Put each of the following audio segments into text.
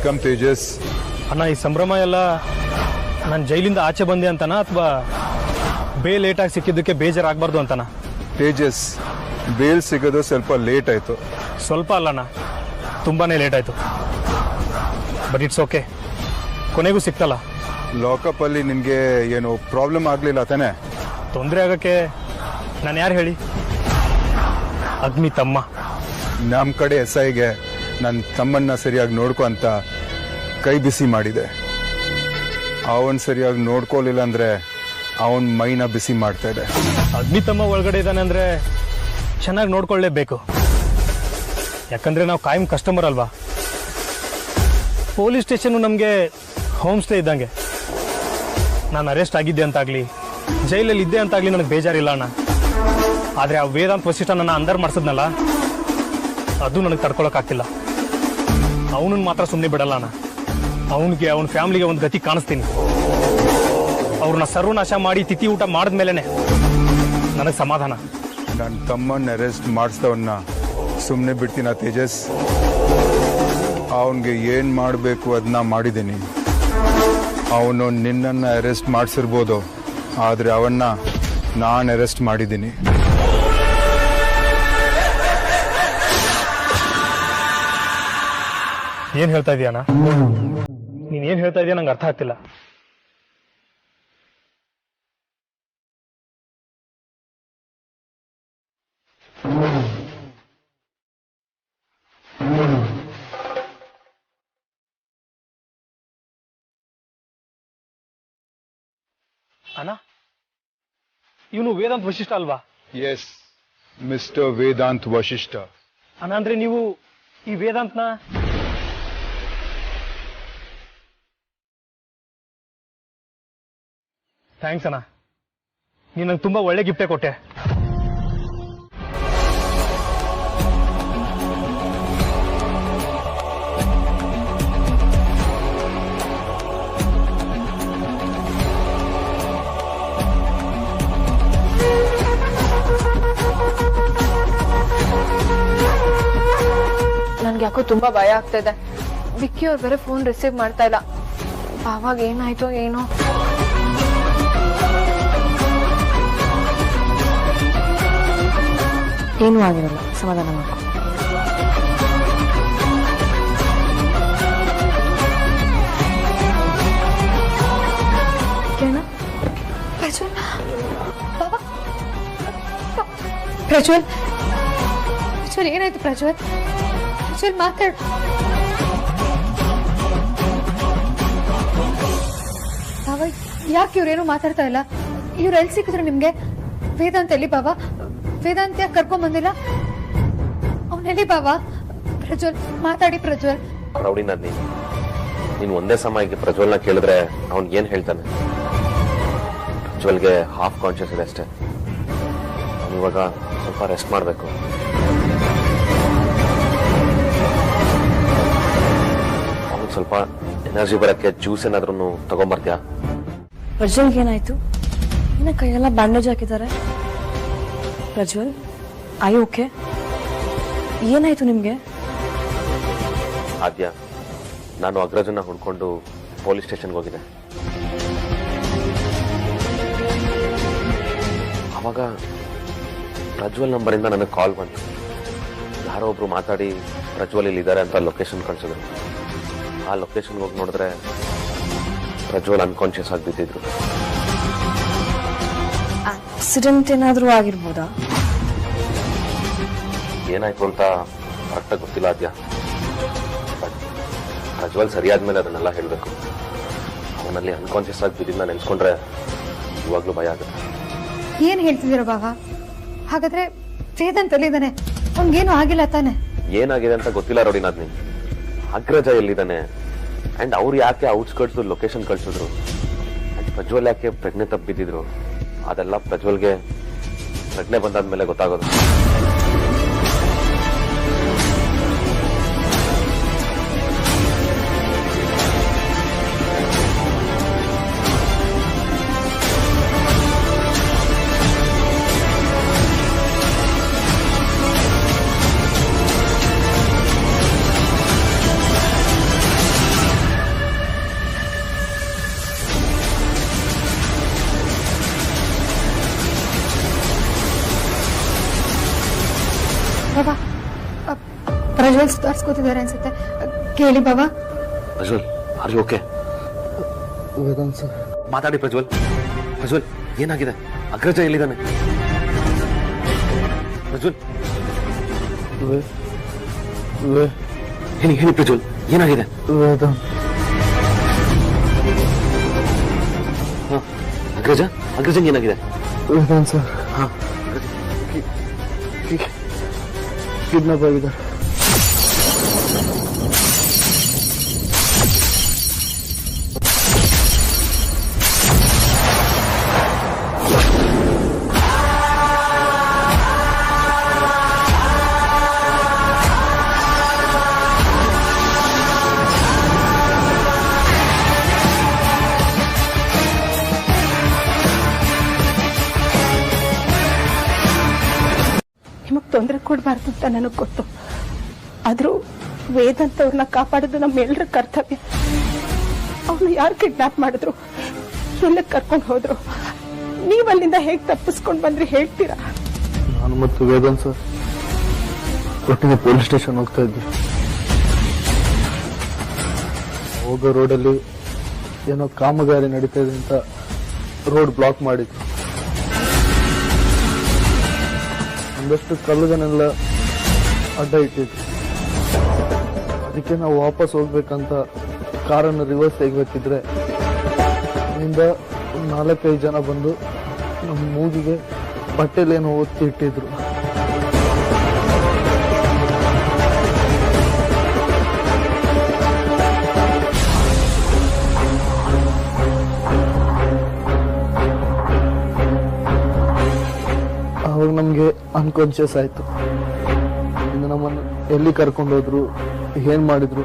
Welcome Tejas. ಅಣ್ಣ, ಈ ಸಂಭ್ರಮ ಎಲ್ಲ ನಾನು ಜೈಲಿಂದ ಆಚೆ ಬಂದೆ ಅಂತನಾ ಅಥವಾ ಬೇಲ್ ಲೇಟಾಗಿ ಸಿಕ್ಕಿದ್ದಕ್ಕೆ ಬೇಜಾರಾಗಬಾರ್ದು ಅಂತನಾ? ತೇಜಸ್, ಬೇಲ್ ಸಿಗೋದು ಸ್ವಲ್ಪ ಲೇಟ್ ಆಯಿತು. ಸ್ವಲ್ಪ ಅಲ್ಲಣ್ಣ, ತುಂಬಾ ಲೇಟ್ ಆಯಿತು. ಬಟ್ ಇಟ್ಸ್ ಓಕೆ, ಕೊನೆಗೂ ಸಿಕ್ತಲ್ಲ. ಲಾಕಪ್ಪಲ್ಲಿ ನಿನಗೆ ಏನು ಪ್ರಾಬ್ಲಮ್ ಆಗಲಿಲ್ಲ ತಾನೆ? ತೊಂದರೆ ಆಗೋಕ್ಕೆ ನಾನು ಯಾರು ಹೇಳಿ? ಅಗ್ನಿ ತಮ್ಮ. ನಮ್ಮ ಕಡೆ SIಗೆ ನನ್ನ ತಮ್ಮನ್ನ ಸರಿಯಾಗಿ ನೋಡ್ಕೊ ಅಂತ ಕೈ ಬಿಸಿ ಮಾಡಿದೆ. ಅವನ್ ಸರಿಯಾಗಿ ನೋಡ್ಕೊಳ್ಳಿಲ್ಲ ಅಂದರೆ ಅವನ ಮೈನ ಬಿಸಿ ಮಾಡ್ತಾ ಇದೆ. ಅಗ್ನಿ ತಮ್ಮ ಒಳಗಡೆ ಇದ್ದಾನೆ ಅಂದರೆ ಚೆನ್ನಾಗಿ ನೋಡ್ಕೊಳ್ಳೇಬೇಕು. ಯಾಕಂದರೆ ನಾವು ಕಾಯಂ ಕಸ್ಟಮರ್ ಅಲ್ವಾ. ಪೊಲೀಸ್ ಸ್ಟೇಷನ್ನು ನಮಗೆ ಹೋಮ್ ಸ್ಟೇ ಇದ್ದಂಗೆ. ನಾನು ಅರೆಸ್ಟ್ ಆಗಿದ್ದೆ ಅಂತಾಗಲಿ, ಜೈಲಲ್ಲಿ ಇದ್ದೆ ಅಂತಾಗಲಿ ನನಗೆ ಬೇಜಾರಿಲ್ಲ ಅಣ್ಣ. ಆದರೆ ಆ ವೇದಾಂತ್ ವಸಿಷ್ಠ ನನ್ನ ಅಂದರ್ ಮಾಡಿಸಿದ್ನಲ್ಲ, ಅದು ನನಗೆ ತಡ್ಕೊಳಕ್ಕಾಗ್ತಿಲ್ಲ. ಅವನನ್ನು ಮಾತ್ರ ಸುಮ್ಮನೆ ಬಿಡಲ್ಲ ಅಣ್ಣ. ಅವನಿಗೆ, ಅವನ ಫ್ಯಾಮಿಲಿಗೆ ಒಂದು ಗತಿ ಕಾಣಿಸ್ತೀನಿ. ಅವ್ರನ್ನ ಸರ್ವನಾಶ ಮಾಡಿ ತಿಥಿ ಊಟ ಮಾಡಿದ್ಮೇಲೆ ನನಗೆ ಸಮಾಧಾನ. ನನ್ನ ತಮ್ಮನ್ನ ಅರೆಸ್ಟ್ ಮಾಡಿಸ್ದವನ್ನ ಸುಮ್ಮನೆ ಬಿಡ್ತೀನ ತೇಜಸ್? ಅವನಿಗೆ ಏನು ಮಾಡಬೇಕು ಅದನ್ನ ಮಾಡಿದ್ದೀನಿ. ಅವನು ನಿನ್ನನ್ನು ಅರೆಸ್ಟ್ ಮಾಡಿಸಿರ್ಬೋದು, ಆದರೆ ಅವನ್ನ ನಾನು ಅರೆಸ್ಟ್ ಮಾಡಿದ್ದೀನಿ. ಏನ್ ಹೇಳ್ತಾ ಇದೀಯಣ್ಣ? ನೀನ್ ಏನ್ ಹೇಳ್ತಾ ಇದೀಯ ನಂಗೆ ಅರ್ಥ ಆಗ್ತಿಲ್ಲ. ಅಣ್ಣ, ಇವನು ವೇದಾಂತ್ ವಶಿಷ್ಠ ಅಲ್ವಾ? Yes, mister Vedant Vashishth. ಅಣ್ಣ, ಅಂದ್ರೆ ನೀವು ಈ ವೇದಾಂತ್ನ... ಥ್ಯಾಂಕ್ಸ್ ಅಣ್ಣ, ನೀನು ನಂಗೆ ತುಂಬಾ ಒಳ್ಳೆ ಗಿಫ್ಟೇ ಕೊಟ್ಟೆ. ನನ್ಗೆ ಯಾಕೋ ತುಂಬಾ ಭಯ ಆಗ್ತಾ ಇದೆ. ವಿಕ್ಕಿ ಅವ್ರು ಬೇರೆ ಫೋನ್ ರಿಸೀವ್ ಮಾಡ್ತಾ ಇಲ್ಲ. ಆವಾಗ ಏನಾಯ್ತೋ ಏನೋ. ಏನೂ ಆಗಿರಲ್ಲ, ಸಮಾಧಾನ ಮಾಡ್ಕೊ. ಪ್ರಜ್ವಲ್, ಪ್ರಜ್ವಲ್ ಏನಾಯ್ತು? ಪ್ರಜ್ವಲ್, ಪ್ರಜ್ವಲ್ ಮಾತಾಡು. ಬಾಬಾ, ಯಾಕೆ ಇವ್ರೇನು ಮಾತಾಡ್ತಾ ಇಲ್ಲ? ಇವ್ರು ಎಲ್ಲಿ ಸಿಕ್ಕಿದ್ರು ನಿಮ್ಗೆ? ವೇದಾಂತ್ ಎಲ್ಲಿ ಬಾಬಾ? ವೇದಾಂತ್ ಯಾಕೆ ಕರ್ಕೊಂಡ್ ಬಂದಿಲ್ಲ? ಅವನೆಲ್ಲಿ ಬಾಬಾ? ಪ್ರಜ್ವಲ್ ಮಾತಾಡಿ. ಪ್ರಜ್ವಲ್ ರೌಡಿನ ನೀನು ಒಂದೇ ಸಮಯಕ್ಕೆ ಪ್ರಜ್ವಲ್ನ ಕೇಳಿದ್ರೆ ಅವ್ನ್ ಏನ್ ಹೇಳ್ತಾನೆ? ಪ್ರಜ್ವಲ್ಗೆ ಹಾಫ್ ಕಾನ್ಶಿಯಸ್ ಇದೆ ಅಷ್ಟೇ. ಇವಾಗ ಸ್ವಲ್ಪ ರೆಸ್ಟ್ ಮಾಡ್ಬೇಕು. ಅವನಿಗೆ ಸ್ವಲ್ಪ ಎನರ್ಜಿ ಬರಕ್ಕೆ ಜ್ಯೂಸ್ ಏನಾದ್ರೂ ತಗೊಂಬರ್ತೀಯಾ? ಪ್ರಜ್ವಲ್ಗೆ ಏನಾಯ್ತು? ಇನ್ನ ಕೈಯೆಲ್ಲ ಬ್ಯಾಂಡೇಜ್ ಹಾಕಿದ್ದಾರೆ. Prajwal, I okay? ಏನಾಯ್ತು ನಿಮ್ಗೆ? ಆದ್ಯ, ನಾನು ಅಗ್ರಜನ್ನ ಹುಡ್ಕೊಂಡು ಪೊಲೀಸ್ ಸ್ಟೇಷನ್ಗೆ ಹೋಗಿದೆ. ಅವಾಗ ಪ್ರಜ್ವಲ್ ನಂಬರಿಂದ ನನಗೆ ಕಾಲ್ ಬಂತು. ಯಾರೋ ಒಬ್ರು ಮಾತಾಡಿ ಪ್ರಜ್ವಲ್ ಇಲ್ಲಿ ಇದ್ದಾರೆ ಅಂತ ಲೊಕೇಶನ್ ಕಳ್ಸಿದ್ರು. ಆ ಲೊಕೇಶನ್ಗೆ ಹೋಗಿ ನೋಡಿದ್ರೆ ಪ್ರಜ್ವಲ್ ಅನ್ಕಾನ್ಶಿಯಸ್ ಆಗಿ ಬಿದ್ದಿದ್ರು. ಆಕ್ಸಿಡೆಂಟ್ ಏನಾದ್ರೂ ಆಗಿರ್ಬೋದಾ? ಏನಾಯ್ತು ಅಂತ ಕರೆಕ್ಟಾಗಿ ಗೊತ್ತಿಲ್ಲ ಆದ್ಯ. ಪ್ರಜ್ವಲ್ ಸರಿಯಾದ್ಮೇಲೆ ಅದನ್ನೆಲ್ಲ ಹೇಳ್ಬೇಕು. ಅವನಲ್ಲಿ ಅನ್ಕಾನ್ಶಿಯಸ್ ಆಗಿ ಬಿದ್ದಿದ್ದ ನೆನ್ಸ್ಕೊಂಡ್ರೆ ಇವಾಗ್ಲೂ ಭಯ ಆಗುತ್ತೆ. ಏನ್ ಹೇಳ್ತಿದ್ದೀರ ಬಾಬಾ? ಹಾಗಾದ್ರೆ ವೇದಾಂತ್ ಎಲ್ಲಿದ್ದಾನೆ? ಅವ್ನಿಗೇನು ಆಗಿಲ್ಲ ತಾನೆ? ಏನಾಗಿದೆ ಅಂತ ಗೊತ್ತಿಲ್ಲ ರೌಡಿನಾದ್ನಿ. ಅಗ್ರಜ ಎಲ್ಲಿದ್ದಾನೆ ಅಂಡ್ ಅವ್ರು ಯಾಕೆ ಔಟ್ಸ್ಕರ್ಟ್ಸ್ ಲೊಕೇಶನ್ ಕಳ್ಸಿದ್ರು, ಅಂಡ್ ಪ್ರಜ್ವಲ್ ಯಾಕೆ ಪ್ರಜ್ಞೆ ತಪ್ಪಿದ್ದಿದ್ರು, ಅದೆಲ್ಲ ಪ್ರಜ್ವಲ್ಗೆ ಪ್ರಜ್ಞೆ ಬಂದಾದ್ಮೇಲೆ ಗೊತ್ತಾಗೋದು. ಲೆವೆಲ್ ಸುಧಾರಿಸ್ಕೋತಿದ್ದಾರೆ ಅನ್ಸುತ್ತೆ. ಕೇಳಿ ಬಾಬಾ. Prajwal, are you okay? Vedant sir, ಮಾತಾಡಿ ಪ್ರಜ್ವಲ್. ಪ್ರಜ್ವಲ್, ಏನಾಗಿದೆ? ಅಗ್ರಜ ಎಲ್ಲಿದ್ದಾನೆ? ಪ್ರಜ್ವಲ್, ಹೇಳಿ ಪ್ರಜ್ವಲ್, ಏನಾಗಿದೆ? ವೇದಾಂತ್, ಅಗ್ರಜಂಗೆ ಏನಾಗಿದೆ? ವೇದಾಂತ್ ಸರ್ ಕಿಡ್ನಾಪ್ ಆಗಿದ್ದಾರೆ. ನಿಮಗ್ ತೊಂದರೆ ಕೊಡಬಾರ್ದು ಅಂತ ನನಗ್ ಗೊತ್ತು. ಆದ್ರೂ ವೇದಾಂತ್ ಅವ್ರನ್ನ ಕಾಪಾಡೋದು ನಮ್ಮೆಲ್ಲರ ಕರ್ತವ್ಯ. ಅವ್ರನ್ನ ಯಾರು ಕಿಡ್ನಾಪ್ ಮಾಡಿದ್ರು, ಎಲ್ಲಕ್ಕೆ ಕರ್ಕೊಂಡು ಹೋದ್ರು, ನೀವ್ ಅಲ್ಲಿಂದ ಹೇಗ್ ತಪ್ಪಿಸ್ಕೊಂಡ್ ಬಂದ್ರಿ ಹೇಳ್ತೀರಾ? ನಾನು ಮತ್ತು ವೇದಾಂತ್ ಸರ್ ಒಟ್ಟಿಗೆ ಪೊಲೀಸ್ ಸ್ಟೇಷನ್ ಹೋಗ್ತಾ ಇದ್ವಿ. ಹೋಗೋ ರೋಡಲ್ಲಿ ಏನೋ ಕಾಮಗಾರಿ ನಡೀತಾ ಇದೆ ಅಂತ ರೋಡ್ ಬ್ಲಾಕ್ ಮಾಡಿದ್ರು. ಒಂದಷ್ಟು ಕಲ್ಲುಗಳನ್ನೆಲ್ಲ ಅಡ್ಡ ಇಟ್ಟಿದ್ರು. ಅದಕ್ಕೆ ನಾವು ವಾಪಸ್ ಹೋಗ್ಬೇಕಂತ ಕಾರನ್ನು ರಿವರ್ಸ್ ತೆಗಿಬೇಕಿದ್ರೆ ಇಲ್ಲಿಂದ 4-5 ಜನ ಬಂದು ನಮ್ಮ ಮೂಗಿಗೆ ಬಟ್ಟೆಲೇನೋ ಒತ್ತಿ ಇಟ್ಟಿದ್ರು. ಅವಾಗ ನಮ್ಗೆ ಅನ್ಕಾನ್ಶಿಯಸ್ ಆಯ್ತು. ಇನ್ನು ನಮ್ಮನ್ನು ಎಲ್ಲಿ ಕರ್ಕೊಂಡು ಹೋದ್ರು, ಏನ್ ಮಾಡಿದ್ರು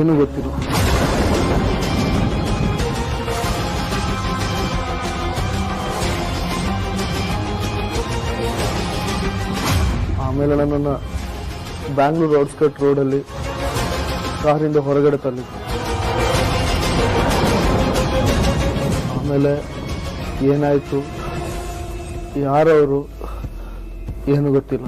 ಏನು ಗೊತ್ತಿಲ್ಲ. ಆಮೇಲೆ ನನ್ನನ್ನು ಬ್ಯಾಂಗ್ಳೂರ್ ಔಟ್ಸ್ಕರ್ಟ್ ರೋಡಲ್ಲಿ ಕಾರಿಂದ ಹೊರಗಡೆ ತಂದಿದ್ರು. ಆಮೇಲೆ ಏನಾಯ್ತು, ಯಾರವರು ಏನು ಗೊತ್ತಿಲ್ಲ.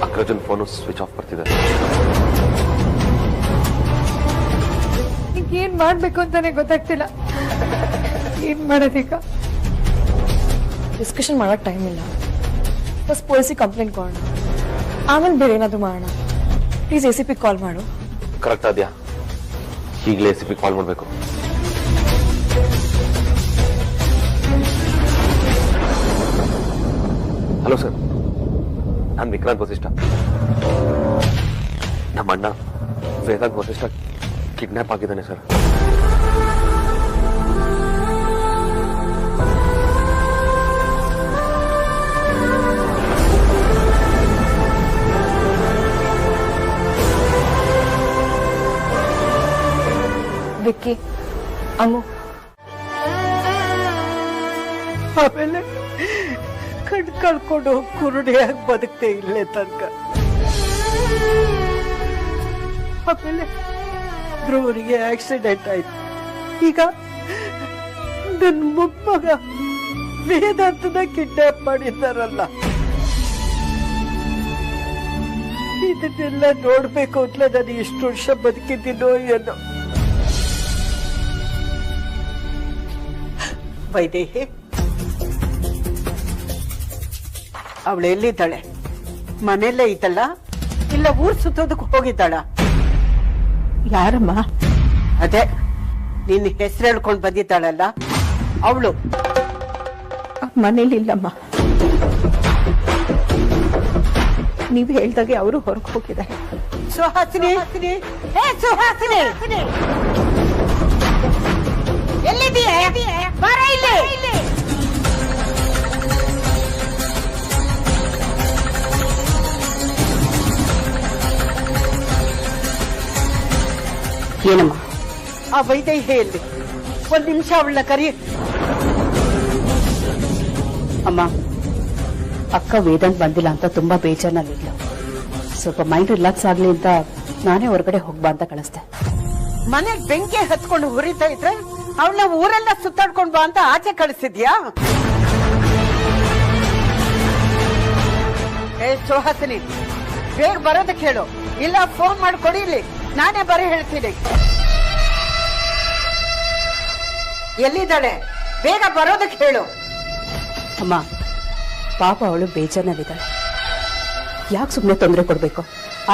ಅಗ್ರಜನ್ ಫೋನು ಸ್ವಿಚ್ ಆಫ್ ಬರ್ತಿದೆ. ಏನ್ ಮಾಡ್ಬೇಕು ಅಂತಾನೆ ಗೊತ್ತಾಗ್ತಿಲ್ಲ. ಏನ್ ಮಾಡೋದೀಗ? ಡಿಸ್ಕಷನ್ ಮಾಡಕ್ ಟೈಮ್ ಇಲ್ಲ. ಫಸ್ಟ್ ಪೊಲೀಸಿಗೆ ಕಂಪ್ಲೇಂಟ್ ಕೊಡೋಣ, ಆಮೇಲೆ ಬೇರೆ ಏನಾದ್ರು ಮಾಡೋಣ. ಪ್ಲೀಸ್ ACP ಕಾಲ್ ಮಾಡು. ಕರೆಕ್ಟ್ ಆದ್ಯಾ? ಈಗಲೇ ACP ಕಾಲ್ ಮಾಡಬೇಕು. ಹಲೋ ಸರ್, ನಾನು ವಿಕ್ರಾಂತ್ ವಸಿಷ್ಠ. ನಮ್ಮ ಅಣ್ಣ ವೇದಾಂತ್ ವಸಿಷ್ಠ ಕಿಡ್ನಾಪ್ ಆಗಿದ್ದಾನೆ ಸರ್. ವಿಕ್ಕಿ, ಅಮ್ಮು, ಆಮೇಲೆ ಕಣ್ ಕಳ್ಕೊಂಡು ಕುರುಡಿಯಾಗಿ ಬದುಕ್ತೆ ಇಲ್ಲೇ ತನಕ. ಆಮೇಲೆ ಧ್ರುವನಿಗೆ ಆಕ್ಸಿಡೆಂಟ್ ಆಯ್ತು. ಈಗ ನನ್ನ ಮೊಮ್ಮಗ ವೇದಾಂತನ ಕಿಡ್ನಾಪ್ ಮಾಡಿದ್ದಾರಲ್ಲ, ಇದನ್ನೆಲ್ಲ ನೋಡ್ಬೇಕು ಅಂತಲೇ ನಾನು ಇಷ್ಟು ವರ್ಷ ಬದುಕಿದ್ದೀನೋ ಏನೋ. ವೈದೇಹಿ, ಅವಳು ಎಲ್ಲಿದ್ದಾಳೆ? ಮನೆಯಲ್ಲೇ ಇದ್ದಲ್ಲ, ಇಲ್ಲ ಊರ್ ಸುತ್ತೋದಕ್ಕೆ ಹೋಗಿದ್ದಾಳ? ಯಾರಮ್ಮ? ಅದೇ ನಿನ್ನ ಹೆಸರು ಹೇಳ್ಕೊಂಡು ಬಂದಿದ್ದಾಳಲ್ಲ ಅವಳು. ಮನೇಲಿಲ್ಲಮ್ಮ, ನೀವು ಹೇಳ್ದಾಗೆ ಅವರು ಹೊರಗೆ ಹೋಗಿದ್ದಾರೆ. ಸುಹಾಸಿನಿ, ಸುಹಾಸಿನಿ, ಎಲ್ಲಿದೀಯ? ಬರ ಇಲ್ಲಿ. ಏನಮ್ಮ? ಆ ವೈದೇಹಿಯಲ್ಲಿ ಒಂದ್ ನಿಮಿಷ ಅವಳನ್ನ ಕರಿ. ಅಮ್ಮ, ಅಕ್ಕ ವೇದಾಂತ್ ಬಂದಿಲ್ಲ ಅಂತ ತುಂಬಾ ಬೇಜಾರ್ನಲ್ಲಿದ್ಲು. ಸ್ವಲ್ಪ ಮೈಂಡ್ ರಿಲ್ಯಾಕ್ಸ್ ಆಗ್ಲಿ ಅಂತ ನಾನೇ ಹೊರಗಡೆ ಹೋಗ್ಬಾ ಅಂತ ಕಳಿಸ್ದೆ. ಮನೆಗ್ ಬೆಂಕಿ ಹತ್ಕೊಂಡು ಹುರಿತಾ ಇದ್ರೆ ಅವಳನ್ನ ಊರೆಲ್ಲ ಸುತ್ತಾಡ್ಕೊಂಡ್ ಬಾ ಅಂತ ಆಚೆ ಕಳಿಸಿದ್ಯಾ? ಏ ಸುಹಾಸಿನಿ, ಬೇಗ ಬರೋದಕ್ಕೆ ಹೇಳು, ಇಲ್ಲ ಫೋನ್ ಮಾಡಿ ಕೊಡಿಲಿ, ನಾನೇ ಬರೀ ಹೇಳ್ತೀನಿ. ಎಲ್ಲಿದ್ದಾಳೆ? ಬೇಗ ಬರೋದಕ್ಕೆ ಹೇಳು. ಅಮ್ಮ, ಪಾಪ ಅವಳು ಬೇಜಾರ್ನಲ್ಲಿದ್ದಾಳೆ. ಯಾಕೆ ಸುಮ್ಮನೆ ತೊಂದರೆ ಕೊಡ್ಬೇಕು?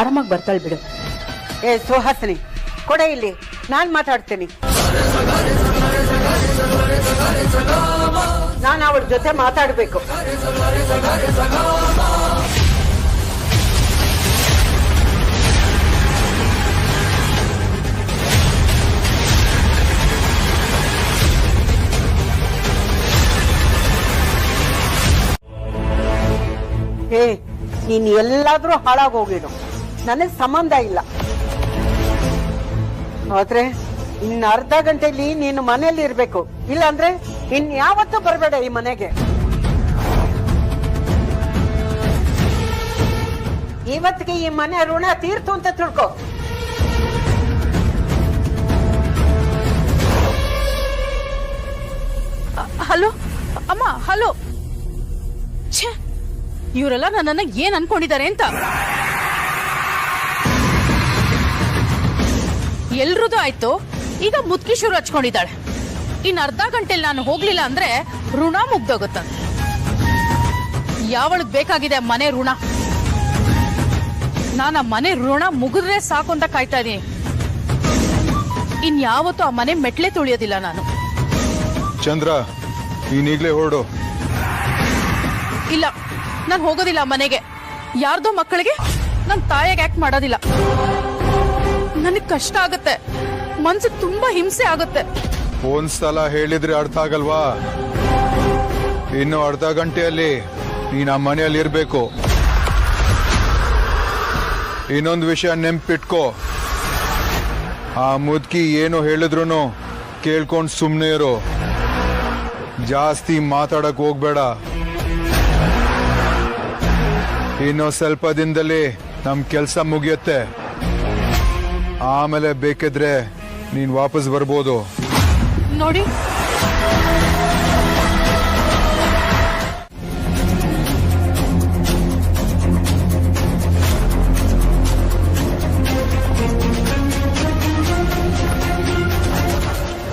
ಆರಾಮಾಗಿ ಬರ್ತಾಳೆ ಬಿಡು. ಏ ಸುಹಾಸಿನಿ, ಕೊಡೆ ಇಲ್ಲಿ, ನಾನ್ ಮಾತಾಡ್ತೀನಿ. ನಾನು ಅವಳ ಜೊತೆ ಮಾತಾಡ್ಬೇಕು. ಏ, ನೀನ್ ಎಲ್ಲಾದ್ರೂ ಹಾಳಾಗೋಗಿಡು, ನನಗ್ ಸಂಬಂಧ ಇಲ್ಲ. ಆದ್ರೆ ಇನ್ನು ಅರ್ಧ ಗಂಟೆಲಿ ನೀನು ಮನೆಯಲ್ಲಿ ಇರ್ಬೇಕು, ಇಲ್ಲಾಂದ್ರೆ ಇನ್ಯಾವತ್ತೂ ಬರಬೇಡ ಈ ಮನೆಗೆ. ಇವತ್ತಿಗೆ ಈ ಮನೆ ಋಣ ತೀರ್ತು ಅಂತ ತಿಳ್ಕೊ. ಹಲೋ ಅಮ್ಮ, ಹಲೋ. ಛೇ, ಇವರೆಲ್ಲ ನನ್ನನ್ನ ಏನ್ ಅನ್ಕೊಂಡಿದ್ದಾರೆ ಅಂತ. ಎಲ್ರದ್ದು ಆಯ್ತು, ಈಗ ಮುದ್ಕಿ ಶುರು ಹಚ್ಕೊಂಡಿದ್ದಾಳೆ. ಇನ್ ಅರ್ಧ ಗಂಟೆಲಿ ನಾನು ಹೋಗ್ಲಿಲ್ಲ ಅಂದ್ರೆ ಋಣ ಮುಗ್ದೋಗುತ್ತಂತೆ. ಯಾವಳಗ್ ಬೇಕಾಗಿದೆ ಮನೆ ಋಣ? ನಾನು ಆ ಮನೆ ಋಣ ಮುಗಿದ್ರೆ ಸಾಕು ಅಂತ ಕಾಯ್ತಾ ಇದೀನಿ. ಇನ್ಯಾವತ್ತೂ ಆ ಮನೆ ಮೆಟ್ಲೆ ತುಳಿಯೋದಿಲ್ಲ ನಾನು. ಚಂದ್ರ, ನೀನೀಗ್ಲೇ ಹೊರಡು. ಇಲ್ಲ, ನಾನು ಹೋಗೋದಿಲ್ಲ ಮನೆಗೆ. ಯಾರ್ದೋ ಮಕ್ಕಳಿಗೆ ನನ್ ತಾಯಿಗೆ ಆಕ್ಟ್ ಮಾಡೋದಿಲ್ಲ. ನನಗ್ ಕಷ್ಟ ಆಗುತ್ತೆ, ಮನ್ಸು ತುಂಬಾ ಹಿಂಸೆ ಆಗುತ್ತೆ. ಒಂದ್ಸಲ ಹೇಳಿದ್ರೆ ಅರ್ಥ ಆಗಲ್ವಾ? ಇನ್ನು ಅರ್ಧ ಗಂಟೆಯಲ್ಲಿ ನೀನ್ ಆ ಮನೆಯಲ್ಲಿ ಇರ್ಬೇಕು. ಇನ್ನೊಂದು ವಿಷಯ ನೆನ್ಪಿಟ್ಕೋ, ಆ ಮುದ್ಕಿ ಏನು ಹೇಳಿದ್ರು ಕೇಳ್ಕೊಂಡ್ ಸುಮ್ನೆ ಇರು. ಜಾಸ್ತಿ ಮಾತಾಡಕ್ ಹೋಗ್ಬೇಡ. ಇನ್ನು ಸ್ವಲ್ಪ ದಿನದಲ್ಲಿ ನಮ್ ಕೆಲ್ಸ ಮುಗಿಯುತ್ತೆ. ಆಮೇಲೆ ಬೇಕಿದ್ರೆ ನೀನ್ ವಾಪಸ್ ಬರ್ಬೋದು. ನೋಡಿ,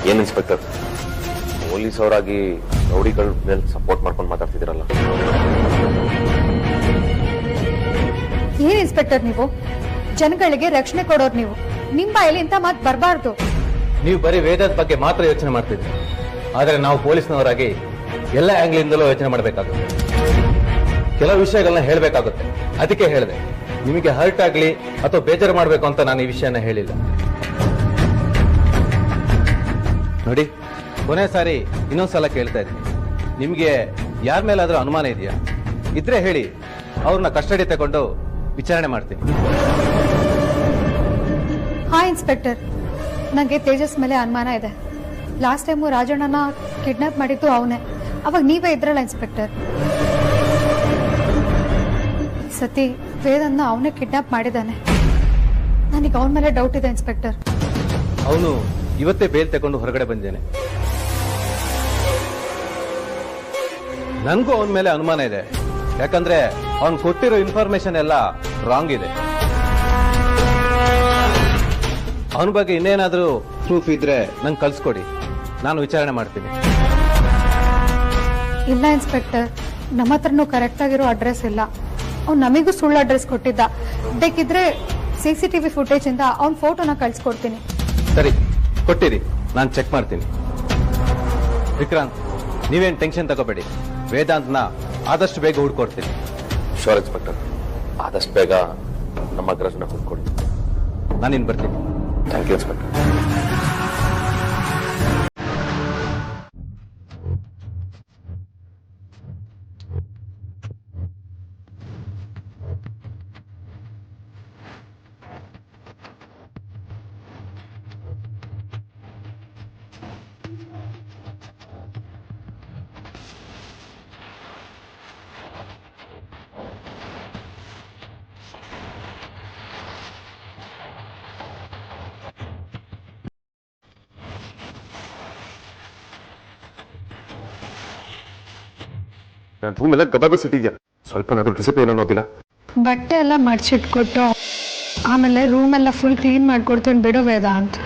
ಏನ್ ಇನ್ಸ್ಪೆಕ್ಟರ್, ಪೊಲೀಸ್ ಅವರಾಗಿ ರೌಡಿಗಳ ಮೇಲೆ ಸಪೋರ್ಟ್ ಮಾಡ್ಕೊಂಡು ಮಾತಾಡ್ತಿದ್ದೀರಲ್ಲ? ಏನ್ ಇನ್ಸ್ಪೆಕ್ಟರ್ ನೀವು? ಜನಗಳಿಗೆ ರಕ್ಷಣೆ ಕೊಡೋರು ನೀವು. ನಿಮ್ ಬಾಯಲ್ಲಿ ಇಂಥ ಮಾತು ಬರಬಾರ್ದು. ನೀವು ಬರೀ ವೇದಾಂತ್ ಬಗ್ಗೆ ಮಾತ್ರ ಯೋಚನೆ ಮಾಡ್ತಿದ್ರಿ, ಆದರೆ ನಾವು ಪೊಲೀಸ್ನವರಾಗಿ ಎಲ್ಲ ಆಂಗ್ಲಿಂದಲೂ ಯೋಚನೆ ಮಾಡಬೇಕಾಗುತ್ತೆ. ಕೆಲವು ವಿಷಯಗಳನ್ನ ಹೇಳಬೇಕಾಗುತ್ತೆ. ಅದಕ್ಕೆ ಹೇಳಿದೆ, ನಿಮಗೆ ಹರ್ಟ್ ಆಗ್ಲಿ ಅಥವಾ ಬೇಜಾರು ಮಾಡಬೇಕು ಅಂತ ನಾನು ಈ ವಿಷಯನ ಹೇಳಿಲ್ಲ. ನೋಡಿ, ಕೊನೆ ಸಾರಿ ಇನ್ನೊಂದ್ಸಲ ಕೇಳ್ತಾ ಇದ್ದೀನಿ, ನಿಮಗೆ ಯಾರ ಮೇಲಾದ್ರೂ ಅನುಮಾನ ಇದೆಯಾ? ಇದ್ರೆ ಹೇಳಿ, ಅವ್ರನ್ನ ಕಸ್ಟಡಿ ತಗೊಂಡು ವಿಚಾರಣೆ ಮಾಡ್ತೀನಿ. ಹಾ ಇನ್ಸ್ಪೆಕ್ಟರ್, ನನಗೆ ತೇಜಸ್ ಮೇಲೆ ಅನುಮಾನ ಇದೆ. ಲಾಸ್ಟ್ ಟೈಮು ರಾಜಣ್ಣನ ಕಿಡ್ನಾಪ್ ಮಾಡಿದ್ದು ಅವನೇ. ಅವಾಗ ನೀವೇ ಇದ್ರಲ್ಲ ಇನ್ಸ್ಪೆಕ್ಟರ್. ಸತಿ ವೇದನ್ನ ಅವನೇ ಕಿಡ್ನಾಪ್ ಮಾಡಿದ್ದಾನೆ. ನನಗೆ ಅವನ ಮೇಲೆ ಡೌಟ್ ಇದೆ ಇನ್ಸ್ಪೆಕ್ಟರ್. ಅವನು ಇವತ್ತೇ ಬೇಲ್ ತಗೊಂಡು ಹೊರಗಡೆ ಬಂದೇನೆ. ನನಗೂ ಅವನ ಮೇಲೆ ಅನುಮಾನ ಇದೆ, ಯಾಕಂದ್ರೆ ಅವನು ಕೊಟ್ಟಿರೋ ಇನ್ಫಾರ್ಮೇಶನ್ ಎಲ್ಲ ರಾಂಗ್ ಇದೆ. ಅವನ ಬಗ್ಗೆ ಇನ್ನೇನಾದ್ರೂ ಪ್ರೂಫ್ ಇದ್ರೆ ನಂಗೆ ಕಳ್ಸ್ಕೊಡಿ, ನಾನು ವಿಚಾರಣೆ ಮಾಡ್ತೀನಿ. ಇಲ್ಲ ಇನ್ಸ್ಪೆಕ್ಟರ್, ನಮ್ಮ ಹತ್ರನೂ ಕರೆಕ್ಟ್ ಆಗಿರೋ ಅಡ್ರೆಸ್ ಇಲ್ಲ. ಅವ್ನು ನಮಗೂ ಸುಳ್ಳು ಅಡ್ರೆಸ್ ಕೊಟ್ಟಿದ್ದ. ಬೇಕಿದ್ರೆ CCTV ಫುಟೇಜ್ ಇಂದ ಅವ್ನ ಫೋಟೋನ ಕಳ್ಸಿಕೊಡ್ತೀನಿ. ಸರಿ, ಕೊಟ್ಟಿರಿ, ನಾನು ಚೆಕ್ ಮಾಡ್ತೀನಿ. ವಿಕ್ರಾಂತ್, ನೀವೇನು ಟೆನ್ಷನ್ ತಗೋಬೇಡಿ, ವೇದಾಂತ್ನ ಆದಷ್ಟು ಬೇಗ ಹುಡ್ಕೊಡ್ತೀನಿ. ಶೋರ್ ಇನ್ಸ್ಪೆಕ್ಟರ್, ಆದಷ್ಟು ಬೇಗ ನಮ್ಮ ಅಗ್ರಜನ ಹುಡ್ಕೊಡಿ. ನಾನಿನ್ ಬರ್ತೀನಿ. Thank you inspector. ನನ್ನ ರೂಮ್ ಎಲ್ಲ ಗಬಾಬಿಸಿಟ್ಟಿದ್ಯಾ, ಸ್ವಲ್ಪ ನಾದ್ರು ಡಿಸಿಪ್ಲಿನ್ ಅನ್ನೋದಿಲ್ಲ. ಬಟ್ಟೆ ಎಲ್ಲ ಮಡ್ಚಿಟ್ಕೊಟ್ಟು ಆಮೇಲೆ ರೂಮ್ ಎಲ್ಲ ಫುಲ್ ಕ್ಲೀನ್ ಮಾಡ್ಕೊಡ್ತೀನಿ ಬಿಡು ವೇದಾಂತ್.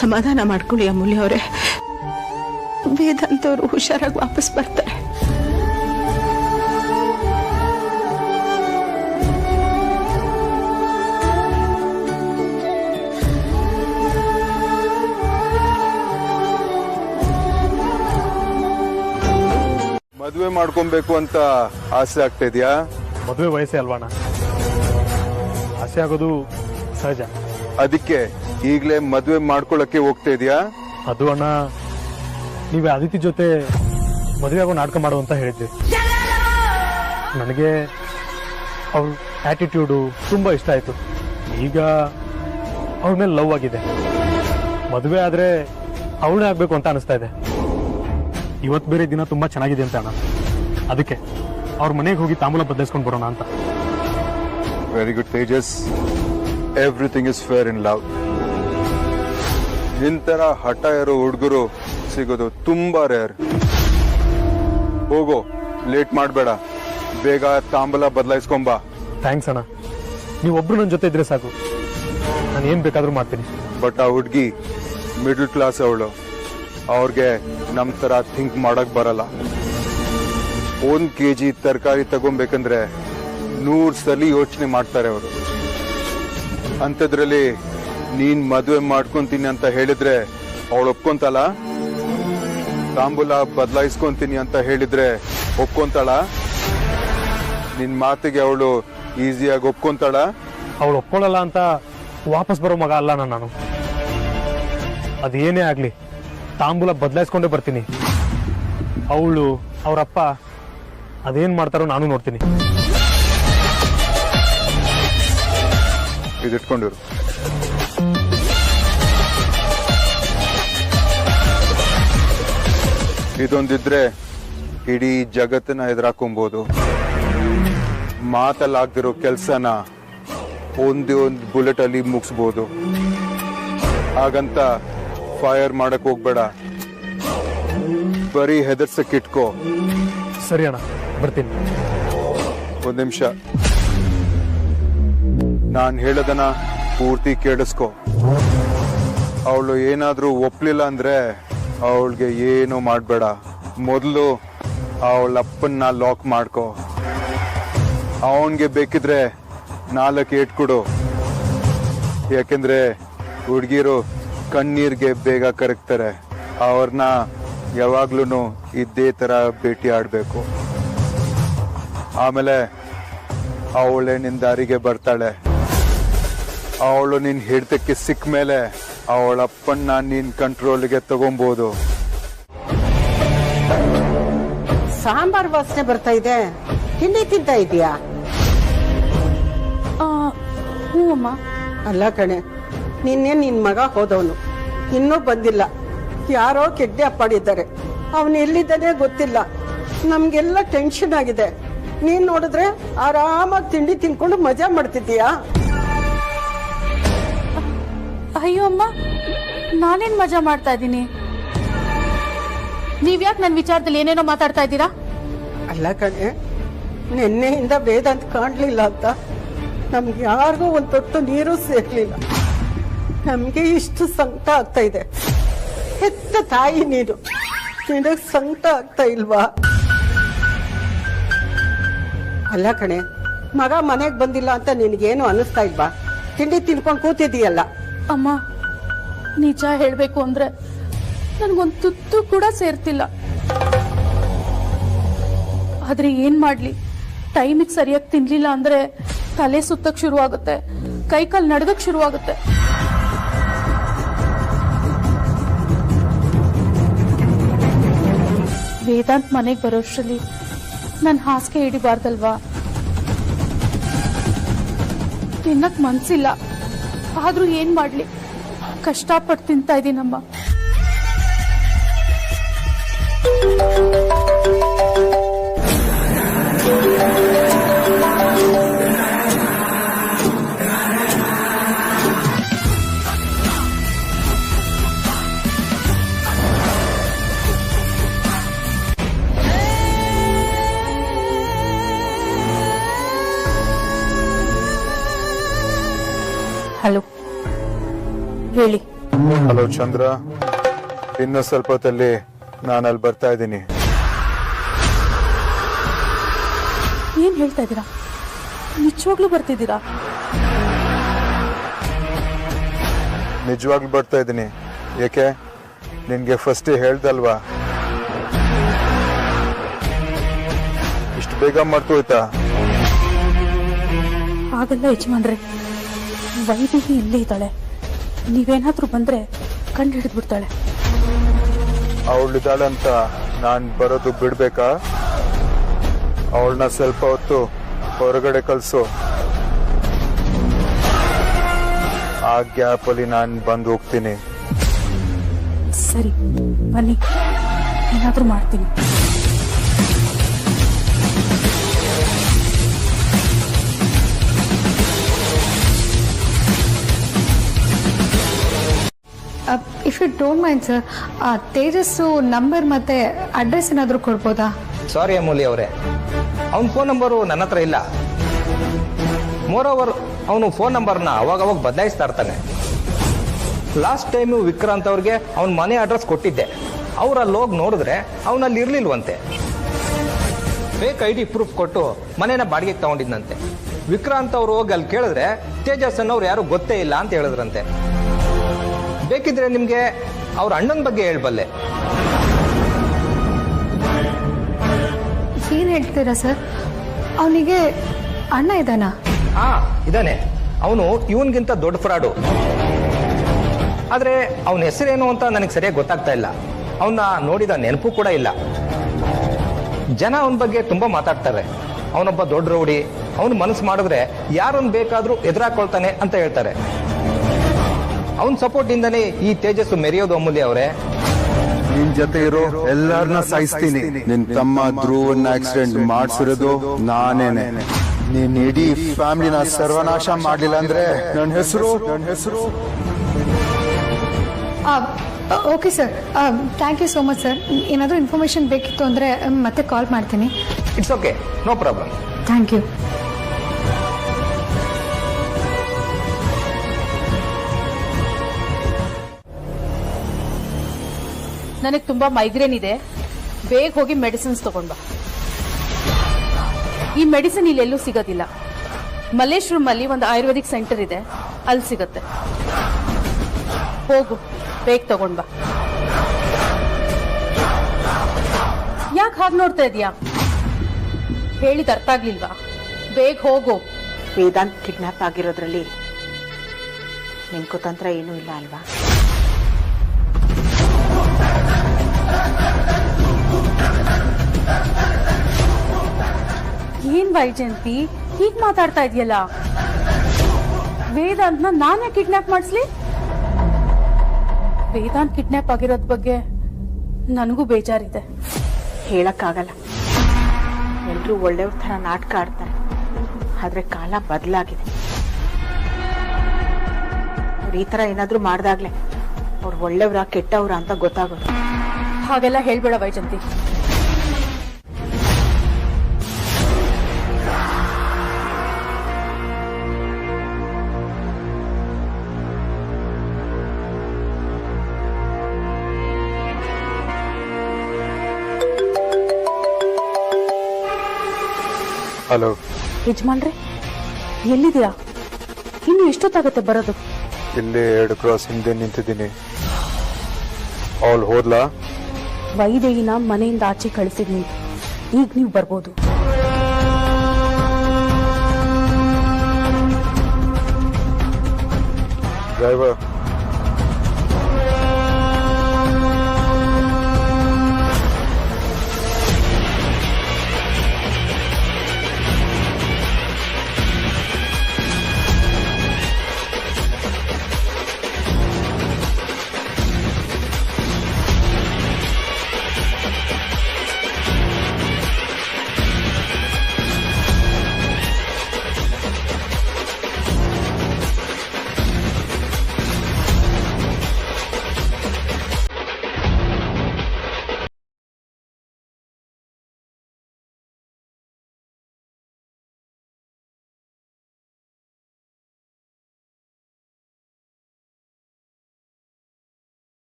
ಸಮಾಧಾನ ಮಾಡ್ಕೊಳ್ಳಿ ಅಮೂಲ್ಯ ಅವರೇ, ವೇದಾಂತ್ ಅವರು ಹುಷಾರಾಗಿ ವಾಪಸ್ ಬರ್ತಾರೆ. ಮದುವೆ ಮಾಡ್ಕೊಬೇಕು ಅಂತ ಆಸೆ ಆಗ್ತಾ ಇದೆಯಾ? ಮದುವೆ ವಯಸ್ಸೇ ಅಲ್ವಾಣ, ಆಸೆ ಆಗೋದು ಸಹಜ. ಅದಕ್ಕೆ ಈಗಲೇ ಮದುವೆ ಮಾಡ್ಕೊಳಕ್ಕೆ ಹೋಗ್ತಾ ಇದೆಯಾ? ಅದು ಅಣ್ಣ, ನೀವೇ ಅದಿತಿ ಜೊತೆ ಮದುವೆ ಆಗೋ ನಾಟಕ ಮಾಡು ಅಂತ ಹೇಳಿದ್ವಿ. ನನಗೆ ಅವಳ ಆಟಿಟ್ಯೂಡು ತುಂಬಾ ಇಷ್ಟ ಆಯ್ತು. ಈಗ ಅವಳ ಮೇಲೆ ಲವ್ ಆಗಿದೆ. ಮದುವೆ ಆದ್ರೆ ಅವಳೇ ಆಗ್ಬೇಕು ಅಂತ ಅನಿಸ್ತಾ ಇದೆ. ಇವತ್ತು ಬೇರೆ ದಿನ ತುಂಬಾ ಚೆನ್ನಾಗಿದೆ ಅಂತ ಅಣ್ಣ, ಅದಕ್ಕೆ ಅವ್ರ ಮನೆಗೆ ಹೋಗಿ ತಾಂಬೂಲ ಬದಲಾಯಿಸ್ಕೊಂಡು ಬರೋಣ ಅಂತ. Very good Tejas, everything is fair in love. ನಿಂತರ ಹಠ ಇರೋ ಹುಡುಗರು ಸಿಗೋದು ತುಂಬಾ ರೇರ್. ಹೋಗೋ, ಲೇಟ್ ಮಾಡಬೇಡ, ಬೇಗ ತಾಂಬೂಲ ಬದಲಾಯಿಸ್ಕೊಂಬಾ. ಥ್ಯಾಂಕ್ಸ್ ಅಣ್ಣ, ನೀವೊಬ್ರು ನನ್ನ ಜೊತೆ ಇದ್ರೆ ಸಾಕು, ನಾನು ಏನ್ ಬೇಕಾದ್ರೂ ಮಾಡ್ತೀನಿ. ಬಟ್ ಆ ಹುಡುಗಿ ಮಿಡಲ್ ಕ್ಲಾಸ್ ಅವಳು, ಅವ್ರಿಗೆ ನಮ್ ತರ ಥಿಂಕ್ ಮಾಡಕ್ ಬರಲ್ಲ. 1 kg ತರಕಾರಿ ತಗೊಬೇಕಂದ್ರೆ 100 ಸಲ ಯೋಚನೆ ಮಾಡ್ತಾರೆ ಅವರು. ಅಂಥದ್ರಲ್ಲಿ ನೀನ್ ಮದುವೆ ಮಾಡ್ಕೊಂತೀನಿ ಅಂತ ಹೇಳಿದ್ರೆ ಅವಳು ಒಪ್ಕೊಂತಾಳ? ತಾಂಬೂಲ ಬದಲಾಯಿಸ್ಕೊಂತೀನಿ ಅಂತ ಹೇಳಿದ್ರೆ ಒಪ್ಕೊಂತಾಳ? ನಿನ್ ಮಾತಿಗೆ ಅವಳು ಈಸಿಯಾಗಿ ಒಪ್ಕೊಂತಾಳ? ಅವಳು ಒಪ್ಕೊಳ್ಳಲ್ಲ ಅಂತ ವಾಪಸ್ ಬರೋ ಮಗ ಅಲ್ಲ ನಾನು. ಅದೇನೇ ಆಗ್ಲಿ ತಾಂಬೂಲ ಬದಲಾಯಿಸ್ಕೊಂಡೇ ಬರ್ತೀನಿ. ಅವಳು ಅವರಪ್ಪ ಅದೇನ್ ಮಾಡ್ತಾರೋ ನಾನು ನೋಡ್ತೀನಿ. ಇದಿಟ್ಕೊಂಡಿರು. ಇದೊಂದಿದ್ರೆ ಇಡೀ ಜಗತ್ತನ್ನ ಎದುರಾಕೊಂಬೋದು. ಮಾತಲ್ಲಾಗ್ದಿರೋ ಕೆಲ್ಸನ ಒಂದೇ ಒಂದು ಬುಲೆಟ್ ಅಲ್ಲಿ ಮುಗಿಸ್ಬೋದು. ಹಾಗಂತ ಫೈರ್ ಮಾಡಕ್ ಹೋಗ್ಬೇಡ, ಬರೀ ಹೆದರ್ಸಕ್ಕಿಟ್ಕೋ. ಸರಿ ಅಣ್ಣ, ಬರ್ತೀನಿ. 1 ನಿಮಿಷ, ನಾನು ಹೇಳೋದನ್ನ ಪೂರ್ತಿ ಕೇಳಿಸ್ಕೊ. ಅವಳು ಏನಾದ್ರೂ ಒಪ್ಲಿಲ್ಲ ಅಂದ್ರೆ ಅವಳಿಗೆ ಏನು ಮಾಡಬೇಡ. ಮೊದಲು ಅವಳ ಅಪ್ಪನ್ನ ಲಾಕ್ ಮಾಡ್ಕೊ. ಅವನ್ಗೆ ಬೇಕಿದ್ರೆ 4 ಏಟ್ ಕೊಡು. ಯಾಕೆಂದ್ರೆ ಹುಡುಗಿರು ಕಣ್ಣೀರ್ಗೆ ಬೇಗ ಕರಗ್ತಾರೆ. ಅವ್ರನ್ನ ಯಾವಾಗ್ಲೂ ಇದೇ ತರ ಭೇಟಿ ಆಡ್ಬೇಕು. ಆಮೇಲೆ ಅವಳೆ ನಿನ್ ದಾರಿಗೆ ಬರ್ತಾಳೆ. ಅವಳು ನಿನ್ ಹಿಡಿತಕ್ಕೆ ಸಿಕ್ಕ ಮೇಲೆ ಅವಳ ಅಪ್ಪನ್ನ ನಿನ್ ಕಂಟ್ರೋಲ್ಗೆ ತಗೊಬೋದು. ಸಾಂಬಾರ್ ವಾಸನೆ ಬರ್ತಾ ಇದೆ. ತಿಂಡಿ ತಿಂತಾ ಇದೀಯಾ? ಹ್ಞೂ ಅಮ್ಮ. ಅಲ್ಲ ಕಣೆ, ನಿನ್ನೆ ನಿನ್ ಮಗ ಹೋದವನು ಇನ್ನೂ ಬಂದಿಲ್ಲ. ಯಾರೋ ಕೆಡ್ಡೆ ಅಪ್ಪಾಡಿದ್ದಾರೆ. ಅವನು ಎಲ್ಲಿದ್ದಾನೆ ಗೊತ್ತಿಲ್ಲ. ನಮ್ಗೆಲ್ಲ ಟೆನ್ಷನ್ ಆಗಿದೆ. ನೀನ್ ನೋಡಿದ್ರೆ ಆರಾಮಾಗಿ ತಿಂಡಿ ತಿನ್ಕೊಂಡು ಮಜಾ ಮಾಡ್ತಿದ್ದೀಯಾ? ಅಯ್ಯೋ ಅಮ್ಮ, ನಾನೇನ್ ಮಜಾ ಮಾಡ್ತಾ ಇದ್ದೀನಿ? ನೀವ್ಯಾಕೆ ನನ್ನ ವಿಚಾರದಲ್ಲಿ ಏನೇನೋ ಮಾತಾಡ್ತಾ ಇದ್ದೀರಾ? ಅಲ್ಲ ಕಣೆ, ನಿನ್ನೆಯಿಂದ ವೇದಾಂತ ಕಾಣ್ಲಿಲ್ಲ ಅಂತ ನಮ್ಗೆ ಯಾರಿಗೂ ಒಂದ್ ತೊಟ್ಟು ನೀರು ಸೇರ್ಲಿಲ್ಲ. ನಮ್ಗೆ ಇಷ್ಟು ಸಂಕಟ ಆಗ್ತಾ ಇದೆ. ಹೆತ್ತ ತಾಯಿ ನೀನು, ನಿನಗ್ ಸಂಕಟ ಆಗ್ತಾ ಇಲ್ವಾ? ಅಲ್ಲ ಕಣೆ, ಮಗ ಮನೆಗ್ ಬಂದಿಲ್ಲ ಅಂತ ನಿನಗೇನು ಅನಿಸ್ತಾ ಇಲ್ವಾ? ತಿಂಡಿ ತಿನ್ಕೊಂಡು ಕೂತಿದೀಯಲ್ಲ. ಅಮ್ಮ, ನಿಜ ಹೇಳ್ಬೇಕು ಅಂದ್ರೆ ನನ್ಗೊಂದು ತುತ್ತು ಕೂಡ ಸೇರ್ತಿಲ್ಲ. ಆದ್ರೆ ಏನ್ ಮಾಡ್ಲಿ, ಟೈಮಿಗೆ ಸರಿಯಾಗಿ ತಿನ್ಲಿಲ್ಲ ಅಂದ್ರೆ ತಲೆ ಸುತ್ತಕ್ ಶುರುವಾಗುತ್ತೆ, ಕೈ ಕಾಲು ನಡ್ಗಕ್ ಶುರುವಾಗುತ್ತೆ. ವೇದಾಂತ್ ಮನೆಗೆ ಬರೋಷ್ರಲ್ಲಿ ನನ್ ಹಾಸಿಗೆ ಹಿಡಿಬಾರ್ದಲ್ವಾ? ತಿನ್ನಕ್ ಮನ್ಸಿಲ್ಲ, ಆದ್ರೂ ಏನ್ ಮಾಡ್ಲಿ, ಕಷ್ಟಪಟ್ಟು ತಿಂತಾ ಇದೀನಮ್ಮ. ಹಲೋ, ಹೇಳಿ. ಹಲೋ ಚಂದ್ರ, ಇನ್ನು ಸ್ವಲ್ಪ ಹೊತ್ತಲ್ಲಿ ನಾನು ಅಲ್ಲಿ ಬರ್ತಾ ಇದ್ದೀನಿ. ಏನ್ ಹೇಳ್ತಾ ಇದ್ದೀರಾ? ನಿಜವಾಗ್ಲೂ ಬರ್ತಿದ್ದೀರಾ? ನಿಜವಾಗ್ಲೂ ಬರ್ತಾ ಇದ್ದೀನಿ. ಏಕೆ, ನಿನ್ಗೆ ಫಸ್ಟ್ ಹೇಳ್ದಲ್ವಾ? ಇಷ್ಟು ಬೇಗ ಮರ್ತೋಯ್ತಾ? ಆಗಲ್ಲ ಯಜಮಾನ್ರೆ, ವೈದೇಹಿ ಇಲ್ಲೇ ಇದ್ದಾಳೆ. ನೀವೇನಾದ್ರೂ ಬಂದ್ರೆ ಕಂಡು ಹಿಡಿದ್ಬಿಡ್ತಾಳೆ. ಅವಳಿದ್ದಾಳೆ ಅಂತ ನಾನ್ ಬರೋದು ಬಿಡ್ಬೇಕಾ? ಅವಳನ್ನ ಸ್ವಲ್ಪ ಹೊತ್ತು ಹೊರಗಡೆ ಕಳ್ಸು. ಆ ಗ್ಯಾಪಲ್ಲಿ ನಾನು ಬಂದು ಹೋಗ್ತೀನಿ. ಸರಿ, ಬನ್ನಿ, ಏನಾದ್ರೂ ಮಾಡ್ತೀನಿ. If you don't mind sir, Tejas number ಮತ್ತೆ ಅಡ್ರೆಸ್ ಏನಾದರೂ ಕೊಡ್ಬೋದಾ? ಸಾರಿ ಅಮೂಲ್ಯ ಅವರೇ, ಅವನ ಫೋನ್ ನಂಬರು ನನ್ನ ಹತ್ರ ಇಲ್ಲ. ಮೋರ್ ಓವರ್ ಅವನು ಫೋನ್ ನಂಬರ್ನ ಅವಾಗ ಬದಲಾಯಿಸ್ತಾ ಇರ್ತಾನೆ. ಲಾಸ್ಟ್ ಟೈಮು ವಿಕ್ರಾಂತ್ ಅವ್ರಿಗೆ ಅವನ ಮನೆ ಅಡ್ರೆಸ್ ಕೊಟ್ಟಿದ್ದೆ. ಅವ್ರು ಅಲ್ಲಿ ಹೋಗಿ ನೋಡಿದ್ರೆ ಅವನಲ್ಲಿ ಇರ್ಲಿಲ್ವಂತೆ. ಫೇಕ್ ID ಪ್ರೂಫ್ ಕೊಟ್ಟು ಮನೇನ ಬಾಡಿಗೆಗೆ ತಗೊಂಡಿದ್ದಂತೆ. ವಿಕ್ರಾಂತ್ ಅವ್ರು ಹೋಗಿ ಅಲ್ಲಿ ಕೇಳಿದ್ರೆ ತೇಜಸ್ ಅನ್ನೋರು ಯಾರು ಗೊತ್ತೇ ಇಲ್ಲ ಅಂತ ಹೇಳಿದ್ರಂತೆ. ಬೇಕಿದ್ರೆ ನಿಮ್ಗೆ ಅವ್ರ ಅಣ್ಣನ ಬಗ್ಗೆ ಹೇಳ್ಬಲ್ಲೆ. ಏನ್ ಹೇಳ್ತೀರಾ ಸರ್? ಅವನಿಗೆ ಅಣ್ಣ ಇದ್ದಾನಾ? ಹಾ, ಇದಾನೆ. ಅವನು ಇವನ್ಗಿಂತ ದೊಡ್ಡ ಫ್ರಾಡು. ಆದ್ರೆ ಅವನ ಹೆಸರೇನು ಅಂತ ನನಗೆ ಸರಿಯಾಗಿ ಗೊತ್ತಾಗ್ತಾ ಇಲ್ಲ. ಅವನ್ನ ನೋಡಿದ ನೆನಪು ಕೂಡ ಇಲ್ಲ. ಜನ ಅವನ ಬಗ್ಗೆ ತುಂಬಾ ಮಾತಾಡ್ತಾರೆ. ಅವನೊಬ್ಬ ದೊಡ್ಡ ರೌಡಿ, ಅವನು ಮನಸ್ಸು ಮಾಡಿದ್ರೆ ಯಾರನ್ನ ಬೇಕಾದ್ರೂ ಎದುರಾಕೊಳ್ತಾನೆ ಅಂತ ಹೇಳ್ತಾರೆ. ಅವನ ಸಪೋರ್ಟ್ ಇಂದನೇ ಈ ತೇಜಸ್ಸು ಮೆರೆಯೋದು ಅಮೂಲ್ಯ ಅವರೇ. ನಿನ್ ಜೊತೆ ಇರೋ ಎಲ್ಲಾರನ್ನ ಸಾಯಿಸ್ತೀನಿ. ನಿನ್ ತಮ್ಮ ಧ್ರುವನ್ನ ಆಕ್ಸಿಡೆಂಟ್ ಮಾಡ್ಸಿರೋದು ನಾನೇನೆ. ನೀನ್ ಇಡೀ ಫ್ಯಾಮಿಲಿನ ಸರ್ವನಾಶ ಮಾಡ್ಲಿಲ್ಲ ಅಂದ್ರೆ ನನ್ನ ಹೆಸರು okay sir, thank you so much sir. ಏನಾದರೂ ಇನ್ಫಾರ್ಮೇಶನ್ ಬೇಕಿತ್ತು ಅಂದರೆ ಮತ್ತೆ ಕಾಲ್ ಮಾಡ್ತೀನಿ. It's okay, no problem. Thank you. ನನಗೆ ತುಂಬಾ ಮೈಗ್ರೇನ್ ಇದೆ, ಬೇಗ ಹೋಗಿ ಮೆಡಿಸಿನ್ಸ್ ತಗೊಂಡ್ ಬಾ. ಈ ಮೆಡಿಸಿನ್ ಇಲ್ಲೆಲ್ಲೂ ಸಿಗೋದಿಲ್ಲ. ಮಲ್ಲೇಶ್ವರಂ ಅಲ್ಲಿ ಒಂದು ಆಯುರ್ವೇದಿಕ್ ಸೆಂಟರ್ ಇದೆ, ಅಲ್ಲಿ ಸಿಗತ್ತೆ. ಹೋಗು, ಬೇಗ ತಗೊಂಡ್ ಬಾ. ಯಾಕೆ ಹಾಗೆ ನೋಡ್ತಾ ಇದೀಯಾ? ಹೇಳಿದ ಅರ್ಥ ಆಗ್ಲಿಲ್ವಾ? ಬೇಗ ಹೋಗು. ವೇದಾಂತ್ ಕಿಡ್ನಾಪ್ ಆಗಿರೋದ್ರಲ್ಲಿ ನಿಮ್ ಕುತಂತ್ರ ಏನೂ ಇಲ್ಲ ಅಲ್ವಾ? ವೈಜಯಂತಿ ಹೀಗ್ ಮಾತಾಡ್ತಾ ಇದೆಯಲ್ಲ? ವೇದಾಂತ್ನ ನಾನೇ ಕಿಡ್ನಾಪ್ ಮಾಡಿಸ್ಲಿ? ವೇದಾಂತ್ ಕಿಡ್ನಾಪ್ ಆಗಿರೋದ್ ಬಗ್ಗೆ ನನಗೂ ಬೇಜಾರಿದೆ. ಹೇಳಕ್ಕಾಗಲ್ಲ. ಎಲ್ರೂ ಒಳ್ಳೆಯವ್ರ ಥರ ನಾಟಕ ಆಡ್ತಾರೆ, ಆದ್ರೆ ಕಾಲ ಬದಲಾಗಿದೆ. ಅವ್ರು ಈ ಥರ ಏನಾದ್ರೂ ಮಾಡ್ದಾಗ್ಲೆ ಅವ್ರು ಒಳ್ಳೆಯವ್ರ ಕೆಟ್ಟವ್ರ ಅಂತ ಗೊತ್ತಾಗೋದು. ಹಾಗೆಲ್ಲ ಹೇಳ್ಬೇಡ ವೈಜಯಂತಿ. ಹಲೋ ಯಜಮಾನ್ರೆ, ಎಲ್ಲಿದ್ದೀರಾ? ಇನ್ನು ಎಷ್ಟೊತ್ತಾಗತ್ತೆ ಬರೋದು? ಇಲ್ಲಿ 2 ಕ್ರಾಸ್ ಹಿಂದೆ ನಿಂತಿದ್ದೀನಿ. ಅವಳು ಹೋದ್ಲಾ? ವೈದೇಹಿನ ಮನೆಯಿಂದ ಆಚೆ ಕಳಿಸಿದ್ನಿ. ಈಗ ನೀವು ಬರ್ಬೋದು. ಡ್ರೈವರ್,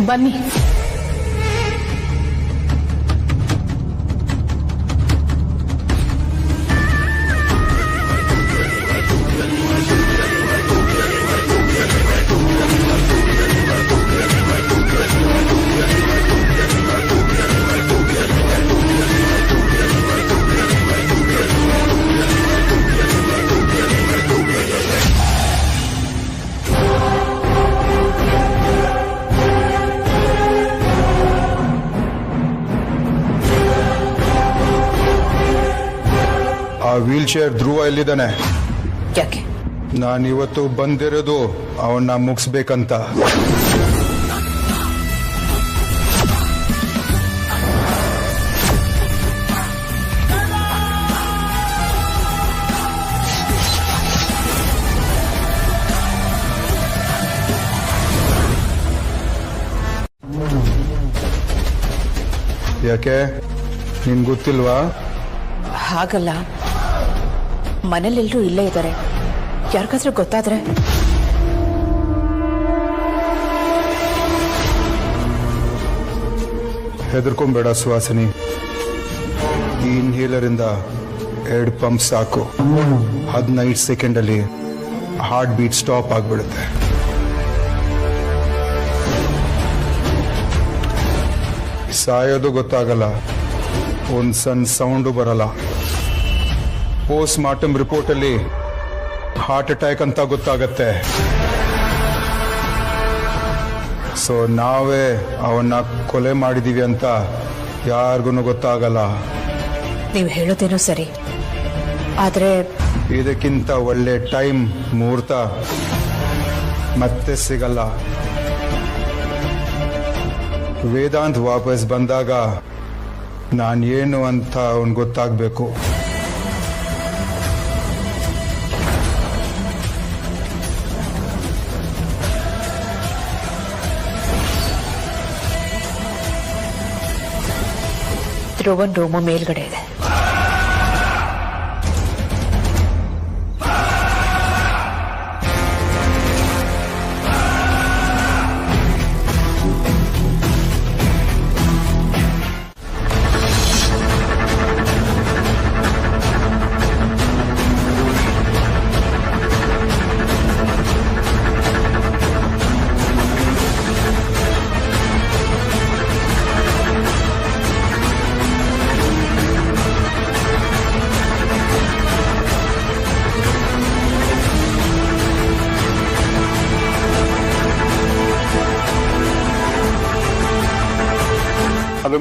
ಬನ್ನಿ. ಆ ವೀಲ್ ಚೇರ್ ಧ್ರುವ ಎಲ್ಲಿದ್ದಾನೆ? ಯಾಕೆ? ನಾನಿವತ್ತು ಬಂದಿರೋದು ಅವನ್ನ ಮುಗಿಸ್ಬೇಕಂತ. ಯಾಕೆ, ನಿನ್ ಗೊತ್ತಿಲ್ವಾ? ಹಾಗಲ್ಲ, ಮನೇಲೆಲ್ಲರೂ ಇಲ್ಲೇ ಇದ್ದಾರೆ. ಯಾರಿಗಾದ್ರೂ ಗೊತ್ತಾದ್ರೆ? ಹೆದರ್ಕೊಂಬೇಡ ಸುಹಾಸಿನಿ. ಈ ಇನ್ಹೇಲರ್ ಇಂದ 2 ಪಂಪ್ ಸಾಕು. 15 ಸೆಕೆಂಡ್ ಅಲ್ಲಿ ಹಾರ್ಟ್ ಬೀಟ್ ಸ್ಟಾಪ್ ಆಗ್ಬಿಡುತ್ತೆ. ಸಾಯೋದು ಗೊತ್ತಾಗಲ್ಲ, ಒಂದ್ ಸಣ್ಣ ಸೌಂಡು ಬರಲ್ಲ. ಪೋಸ್ಟ್ ಮಾರ್ಟಮ್ ರಿಪೋರ್ಟ್ ಅಲ್ಲಿ ಹಾರ್ಟ್ ಅಟ್ಯಾಕ್ ಅಂತ ಗೊತ್ತಾಗತ್ತೆ. ಸೊ ನಾವೇ ಅವನ್ನ ಕೊಲೆ ಮಾಡಿದೀವಿ ಅಂತ ಯಾರಿಗೂ ಗೊತ್ತಾಗಲ್ಲ. ನೀವು ಹೇಳೋದೇನೋ ಸರಿ, ಆದ್ರೆ ಇದಕ್ಕಿಂತ ಒಳ್ಳೆ ಟೈಮ್ ಮುಹೂರ್ತ ಮತ್ತೆ ಸಿಗಲ್ಲ. ವೇದಾಂತ್ ವಾಪಸ್ ಬಂದಾಗ ನಾನೇನು ಅಂತ ಅವನ್ ಗೊತ್ತಾಗ್ಬೇಕು. ಧ್ರುವನ್ ರೂಮು ಮೇಲ್ಗಡೆ ಇದೆ.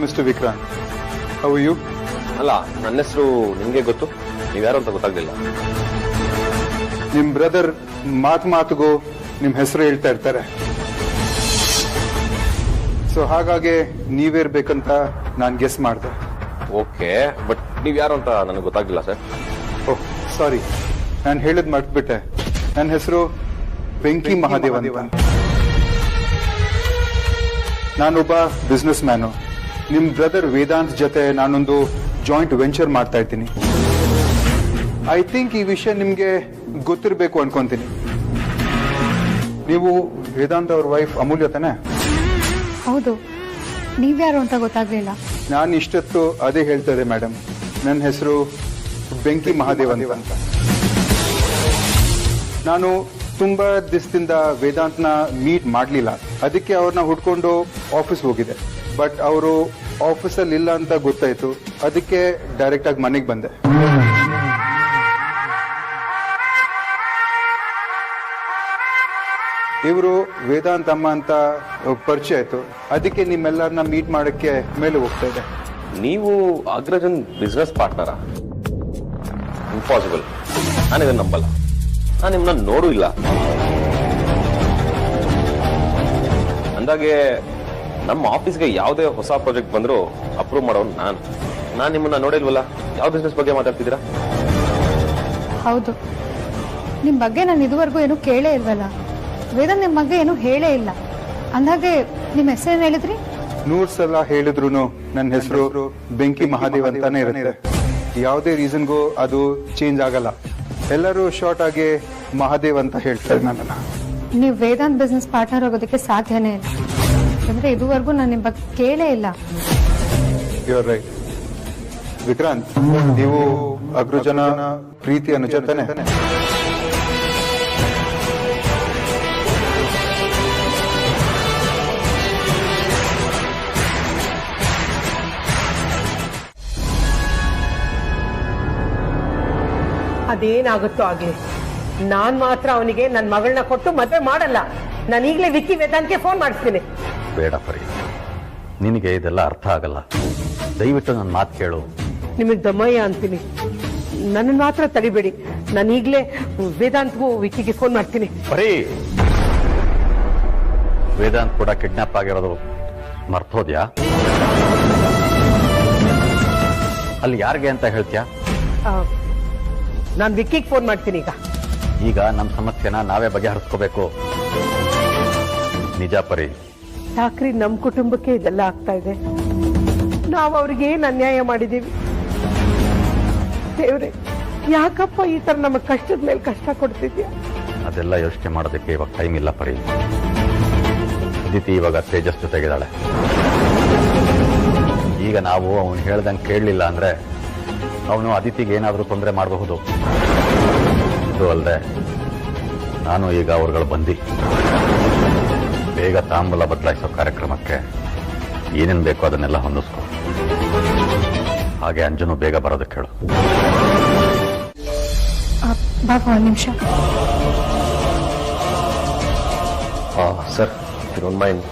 Mister Vikrant, how you? ಅಲ್ಲ, ನನ್ನ ಹೆಸರು ನಿಮ್ಗೆ ಗೊತ್ತು, ನೀವ್ಯಾರು ಅಂತ ಗೊತ್ತಾಗ್ಲಿಲ್ಲ. ನಿಮ್ ಬ್ರದರ್ ಮಾತಿಗೂ ನಿಮ್ ಹೆಸರು ಹೇಳ್ತಾ ಇರ್ತಾರೆ. ಸೊ ಹಾಗಾಗಿ ನೀವಿರ್ಬೇಕಂತ ನಾನು ಗೆಸ್ ಮಾಡಿದೆ. ಓಕೆ, ಬಟ್ ನೀವ್ಯಾರು ಅಂತ ನನಗೆ ಗೊತ್ತಾಗ್ಲಿಲ್ಲ ಸರ್. ಓಹ್ ಸಾರಿ, ನಾನು ಹೇಳಿದ್ ಮರ್ತ್ಬಿಟ್ಟೆ. ನನ್ನ ಹೆಸರು ಬೆಂಕಿ ಮಹಾದೇವ್ ಅಂತ. ನಾನೊಬ್ಬ ಬಿಸ್ನೆಸ್ ಮ್ಯಾನು. ನಿಮ್ ಬ್ರದರ್ ವೇದಾಂತ್ ಜೊತೆ ನಾನೊಂದು ಜಾಯಿಂಟ್ ವೆಂಚರ್ ಮಾಡ್ತಾ ಇದ್ದೀನಿ. ಐ ಥಿಂಕ್ ಈ ವಿಷಯ ನಿಮ್ಗೆ ಗೊತ್ತಿರಬೇಕು ಅನ್ಕೊಂತೀನಿ. ನೀವು ವೇದಾಂತ್ ಅವ್ರ ವೈಫ್ ಅಮೂಲ್ಯ ತಾನೆ? ಹೌದು. ನೀವ್ಯಾರು ಅಂತ ಗೊತ್ತಾಗ್ಲಿಲ್ಲ. ನಾನು ಇಷ್ಟೊತ್ತು ಅದೇ ಹೇಳ್ತಾ ಇದ್ದೆ ಮೇಡಮ್. ನನ್ನ ಹೆಸರು ಬೆಂಕಿ ಮಹಾದೇವ್ ಅಂತ. ನಾನು ತುಂಬಾ ದಿವಸದಿಂದ ವೇದಾಂತ್ನ ಮೀಟ್ ಮಾಡಲಿಲ್ಲ. ಅದಕ್ಕೆ ಅವ್ರನ್ನ ಹುಡ್ಕೊಂಡು ಆಫೀಸ್ ಹೋಗಿದೆ. ಬಟ್ ಅವರು ಆಫೀಸಲ್ಲಿ ಇಲ್ಲ ಅಂತ ಗೊತ್ತಾಯ್ತು. ಅದಕ್ಕೆ ಡೈರೆಕ್ಟ್ ಆಗಿ ಮನೆಗೆ ಬಂದೆ. ಇವರು ವೇದಾಂತ್ ಅಮ್ಮ ಅಂತ ಪರಿಚಯ ಆಯ್ತು. ಅದಕ್ಕೆ ನಿಮ್ಮೆಲ್ಲರನ್ನ ಮೀಟ್ ಮಾಡಕ್ಕೆ ಮೇಲೆ ಹೋಗ್ತಾ ಇದೆ. ನೀವು ಅಗ್ರಜನ್ ಬಿಸ್ನೆಸ್ ಪಾರ್ಟ್ನರಾ? ಇಂಪಾಸಿಬಲ್, ನಾನು ಇದನ್ನ ನಂಬಲ್ಲ. ನಾನು ನಿಮ್ಮನ್ನ ನೋಡೂ ಇಲ್ಲ. ಅಂದಾಗೆ ನಮ್ಮ ಆಫೀಸ್ಗೆ ಯಾವುದೇ ಹೊಸ ಪ್ರಾಜೆಕ್ಟ್ ಬಂದರೂ ಅಪ್ರೂವ್ ಮಾಡೋನು ನಾನು ನಿಮ್ಮನ್ನ ನೋಡಿಲ್ವಲ್ಲ. ಯಾವ ಬಿಸ್ನೆಸ್ ಬಗ್ಗೆ ಮಾತಾಡ್ತಿದ್ದೀರಾ? ಹೌದು, ನಿಮ್ ಬಗ್ಗೆ ನಾನು ಇದುವರೆಗೂ ಏನು ಕೇಳೇ ಇಲ್ವಲ್ಲ. ವೇದಾಂತ್ ನಿಮ್ ಬಗ್ಗೆ ಏನು ಹೇಳೇ ಇಲ್ಲ. ಅಂದಾಗೆ ನಿಮ್ ಹೆಸರೇನು ಹೇಳಿದ್ರಿ? 100 ಸಲ ಹೇಳಿದ್ರು ನನ್ನ ಹೆಸರು ಬೆಂಕಿ ಮಹಾದೇವ್ ಅಂತಾನೆ ಇರುತ್ತೆ. ಯಾವುದೇ ರೀಸನ್ಗೂ ಅದು ಚೇಂಜ್ ಆಗಲ್ಲ. ಎಲ್ಲರೂ ಶಾರ್ಟ್ ಆಗಿ ಮಹಾದೇವ್ ಅಂತ ಹೇಳ್ತಾರೆ ನನ್ನನ್ನ. ನೀವು ವೇದಾಂತ್ ಬಿಸ್ನೆಸ್ ಪಾರ್ಟ್ನರ್ ಆಗೋದಕ್ಕೆ ಸಾಧ್ಯನೇ ಇಲ್ಲ. ಯಾಕಂದ್ರೆ ಇದುವರೆಗೂ ನಾನು ನಿಮ್ ಬಗ್ಗೆ ಕೇಳೇ ಇಲ್ಲ. You are right. ವಿಕ್ರಾಂತ್, ನೀವು ಅಗ್ರಜನ ಪ್ರೀತಿ ಅನುಜ ತಾನೆ? ಅದೇನಾಗುತ್ತೋ ಆಗ್ಲಿ, ನಾನ್ ಮಾತ್ರ ಅವನಿಗೆ ನನ್ನ ಮಗಳನ್ನ ಕೊಟ್ಟು ಮದುವೆ ಮಾಡಲ್ಲ. ನಾನು ಈಗಲೇ ವಿಕ್ಕಿ ವೇದಾಂತ್ಗೆ ಫೋನ್ ಮಾಡಿಸ್ತೀನಿ. ಬೇಡ ಪರಿ, ನಿನಗೆ ಇದೆಲ್ಲ ಅರ್ಥ ಆಗಲ್ಲ. ದಯವಿಟ್ಟು ನನ್ನ ಮಾತು ಕೇಳು. ನಿಮಗೆ ದಮ್ಮಯ್ಯ ಅಂತೀನಿ, ನನ್ನ ಮಾತ್ರ ತಡಿಬೇಡಿ. ನಾನು ಈಗಲೇ ವೇದಾಂತ್ಗೂ ವಿಕ್ಕಿಗೆ ಫೋನ್ ಮಾಡ್ತೀನಿ. ಪರಿ, ವೇದಾಂತ್ ಕೂಡ ಕಿಡ್ನಾಪ್ ಆಗಿರೋದು ಮರ್ತೋದ್ಯಾ? ಅಲ್ಲಿ ಯಾರಿಗೆ ಅಂತ ಹೇಳ್ತೀಯಾ? ನಾನು ವಿಕ್ಕಿಗೆ ಫೋನ್ ಮಾಡ್ತೀನಿ. ಈಗ ನಮ್ಮ ಸಮಸ್ಯೆನ ನಾವೇ ಬಗೆಹರಿಸ್ಕೋಬೇಕು. ನಿಜ ಪರಿ. ಯಾಕ್ರಿ ನಮ್ಮ ಕುಟುಂಬಕ್ಕೆ ಇದೆಲ್ಲ ಆಗ್ತಾ ಇದೆ? ನಾವು ಅವ್ರಿಗೆ ಏನ್ ಅನ್ಯಾಯ ಮಾಡಿದೀವಿ? ದೇವ್ರೆ, ಯಾಕಪ್ಪ ಈ ತರ ನಮಗೆ ಕಷ್ಟದ ಮೇಲೆ ಕಷ್ಟ ಕೊಡ್ತಿದ್ಯಾ? ಅದೆಲ್ಲ ಯೋಚನೆ ಮಾಡೋದಕ್ಕೆ ಇವಾಗ ಟೈಮ್ ಇಲ್ಲ ಪರಿ. ಅದಿತಿ ಇವಾಗ ತೇಜಸ್ ಜೊತೆಗಿದ್ದಾಳೆ. ಈಗ ನಾವು ಅವನು ಹೇಳ್ದಂಗೆ ಕೇಳಲಿಲ್ಲ ಅಂದ್ರೆ ಅವನು ಅದಿತಿಗೆ ಏನಾದರೂ ತೊಂದರೆ ಮಾಡಬಹುದು. ಇದು ಅಲ್ಲದೆ ನಾನು ಈಗ ಅವ್ರುಗಳು ಬಂದು ಬೇಗ ತಾಂಬೂಲ ಬದಲಾಯಿಸೋ ಕಾರ್ಯಕ್ರಮಕ್ಕೆ ಏನೇನು ಬೇಕೋ ಅದನ್ನೆಲ್ಲ ಹೊಂದಿಸ್ಕೊ. ಹಾಗೆ ಅಂಜನು ಬೇಗ ಬರೋದಕ್ಕೆ ಹೇಳು. ಬಾಬಾ, ಒಂದು ನಿಮಿಷ. Sir, don't mind.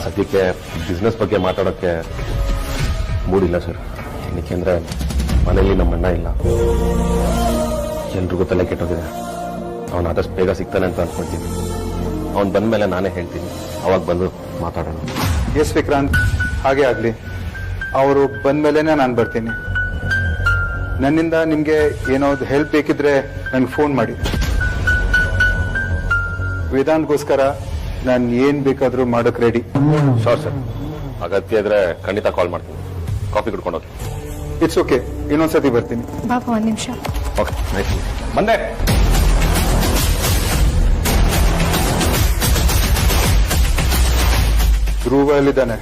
ಸದ್ಯಕ್ಕೆ ಬಿಸ್ನೆಸ್ ಬಗ್ಗೆ ಮಾತಾಡೋಕ್ಕೆ ಮೂಡಿಲ್ಲ ಸರ್. ಏನಕ್ಕೆ ಅಂದರೆ ಮನೆಯಲ್ಲಿ ನಮ್ಮ ಅಣ್ಣ ಇಲ್ಲ. ಎಲ್ರಿಗೂ ತಲೆ ಕೆಟ್ಟೋಗಿದೆ. ಅವನು ಆದಷ್ಟು ಬೇಗ ಸಿಗ್ತಾನೆ ಅಂತ ಅನ್ಕೊಳ್ತೀನಿ. ಅವನು ಬಂದ ಮೇಲೆ ನಾನೇ ಹೇಳ್ತೀನಿ, ಅವಾಗ ಬಂದು ಮಾತಾಡೋಣ. ಎಸ್ ವಿಕ್ರಾಂತ್, ಹಾಗೆ ಆಗಲಿ. ಅವರು ಬಂದ ಮೇಲೆನೇ ನಾನು ಬರ್ತೀನಿ. ನನ್ನಿಂದ ನಿಮಗೆ ಏನೋ ಹೆಲ್ಪ್ ಬೇಕಿದ್ರೆ ನನಗೆ ಫೋನ್ ಮಾಡಿ. ವೇದಾಂತ್ಗೋಸ್ಕರ ನಾನು ಏನು ಬೇಕಾದರೂ ಮಾಡೋಕೆ ರೆಡಿ. ಶೋರ್ ಸರ್, ಅಗತ್ಯ ಇದ್ರೆ ಖಂಡಿತ ಕಾಲ್ ಮಾಡ್ತೀನಿ. ಕಾಫಿ ಕುಡ್ಕೊಂಡು ಹೋಗಿ. ಇಟ್ಸ್ ಓಕೆ, ಇನ್ನೊಂದ್ಸತಿ ಬರ್ತೀನಿ. ಬಾಬಾ, ಒಂದು ನಿಮಿಷ. Okay, nice. ಬಂದೆ. ಧ್ರುವ ಎಲ್ಲಿದ್ದಾನೆ?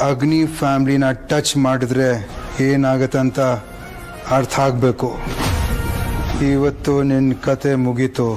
ಅಗ್ನಿ ಫ್ಯಾಮಿಲಿನ ಟಚ್ ಮಾಡಿದ್ರೆ ಏನಾಗತ್ತಂತ ಅರ್ಥ ಆಗಬೇಕು. ಇವತ್ತು ನಿನ್ನ ಕತೆ ಮುಗೀತು.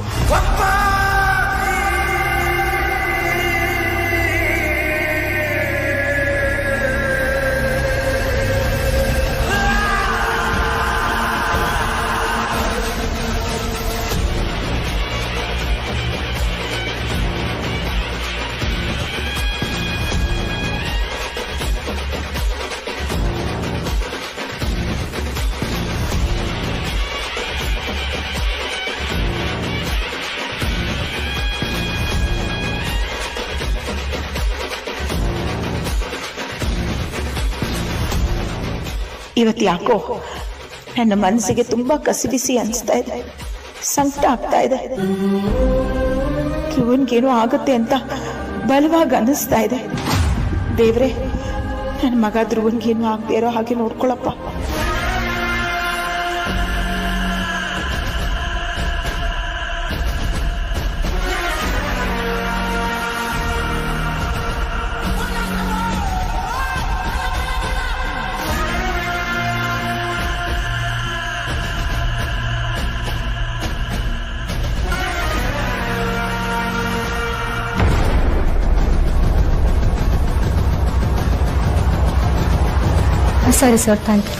ಇವತ್ತು ಯಾಕೋ ನನ್ನ ಮನಸ್ಸಿಗೆ ತುಂಬಾ ಕಸಿಬಿಸಿ ಅನಿಸ್ತಾ ಇದೆ, ಸಂಕಟ ಆಗ್ತಾ ಇದೆ. ಧ್ರುವನ್ಗೇನೋ ಆಗುತ್ತೆ ಅಂತ ಬಲವಾಗಿ ಅನ್ನಿಸ್ತಾ ಇದೆ. ದೇವ್ರೆ, ನನ್ನ ಮಗ ಧ್ರುವನ್ಗೇನು ಆಗದೆ ಇರೋ ಹಾಗೆ ನೋಡ್ಕೊಳಪ್ಪ. ಸರಿ ಸರ್, ಥ್ಯಾಂಕ್ ಯು.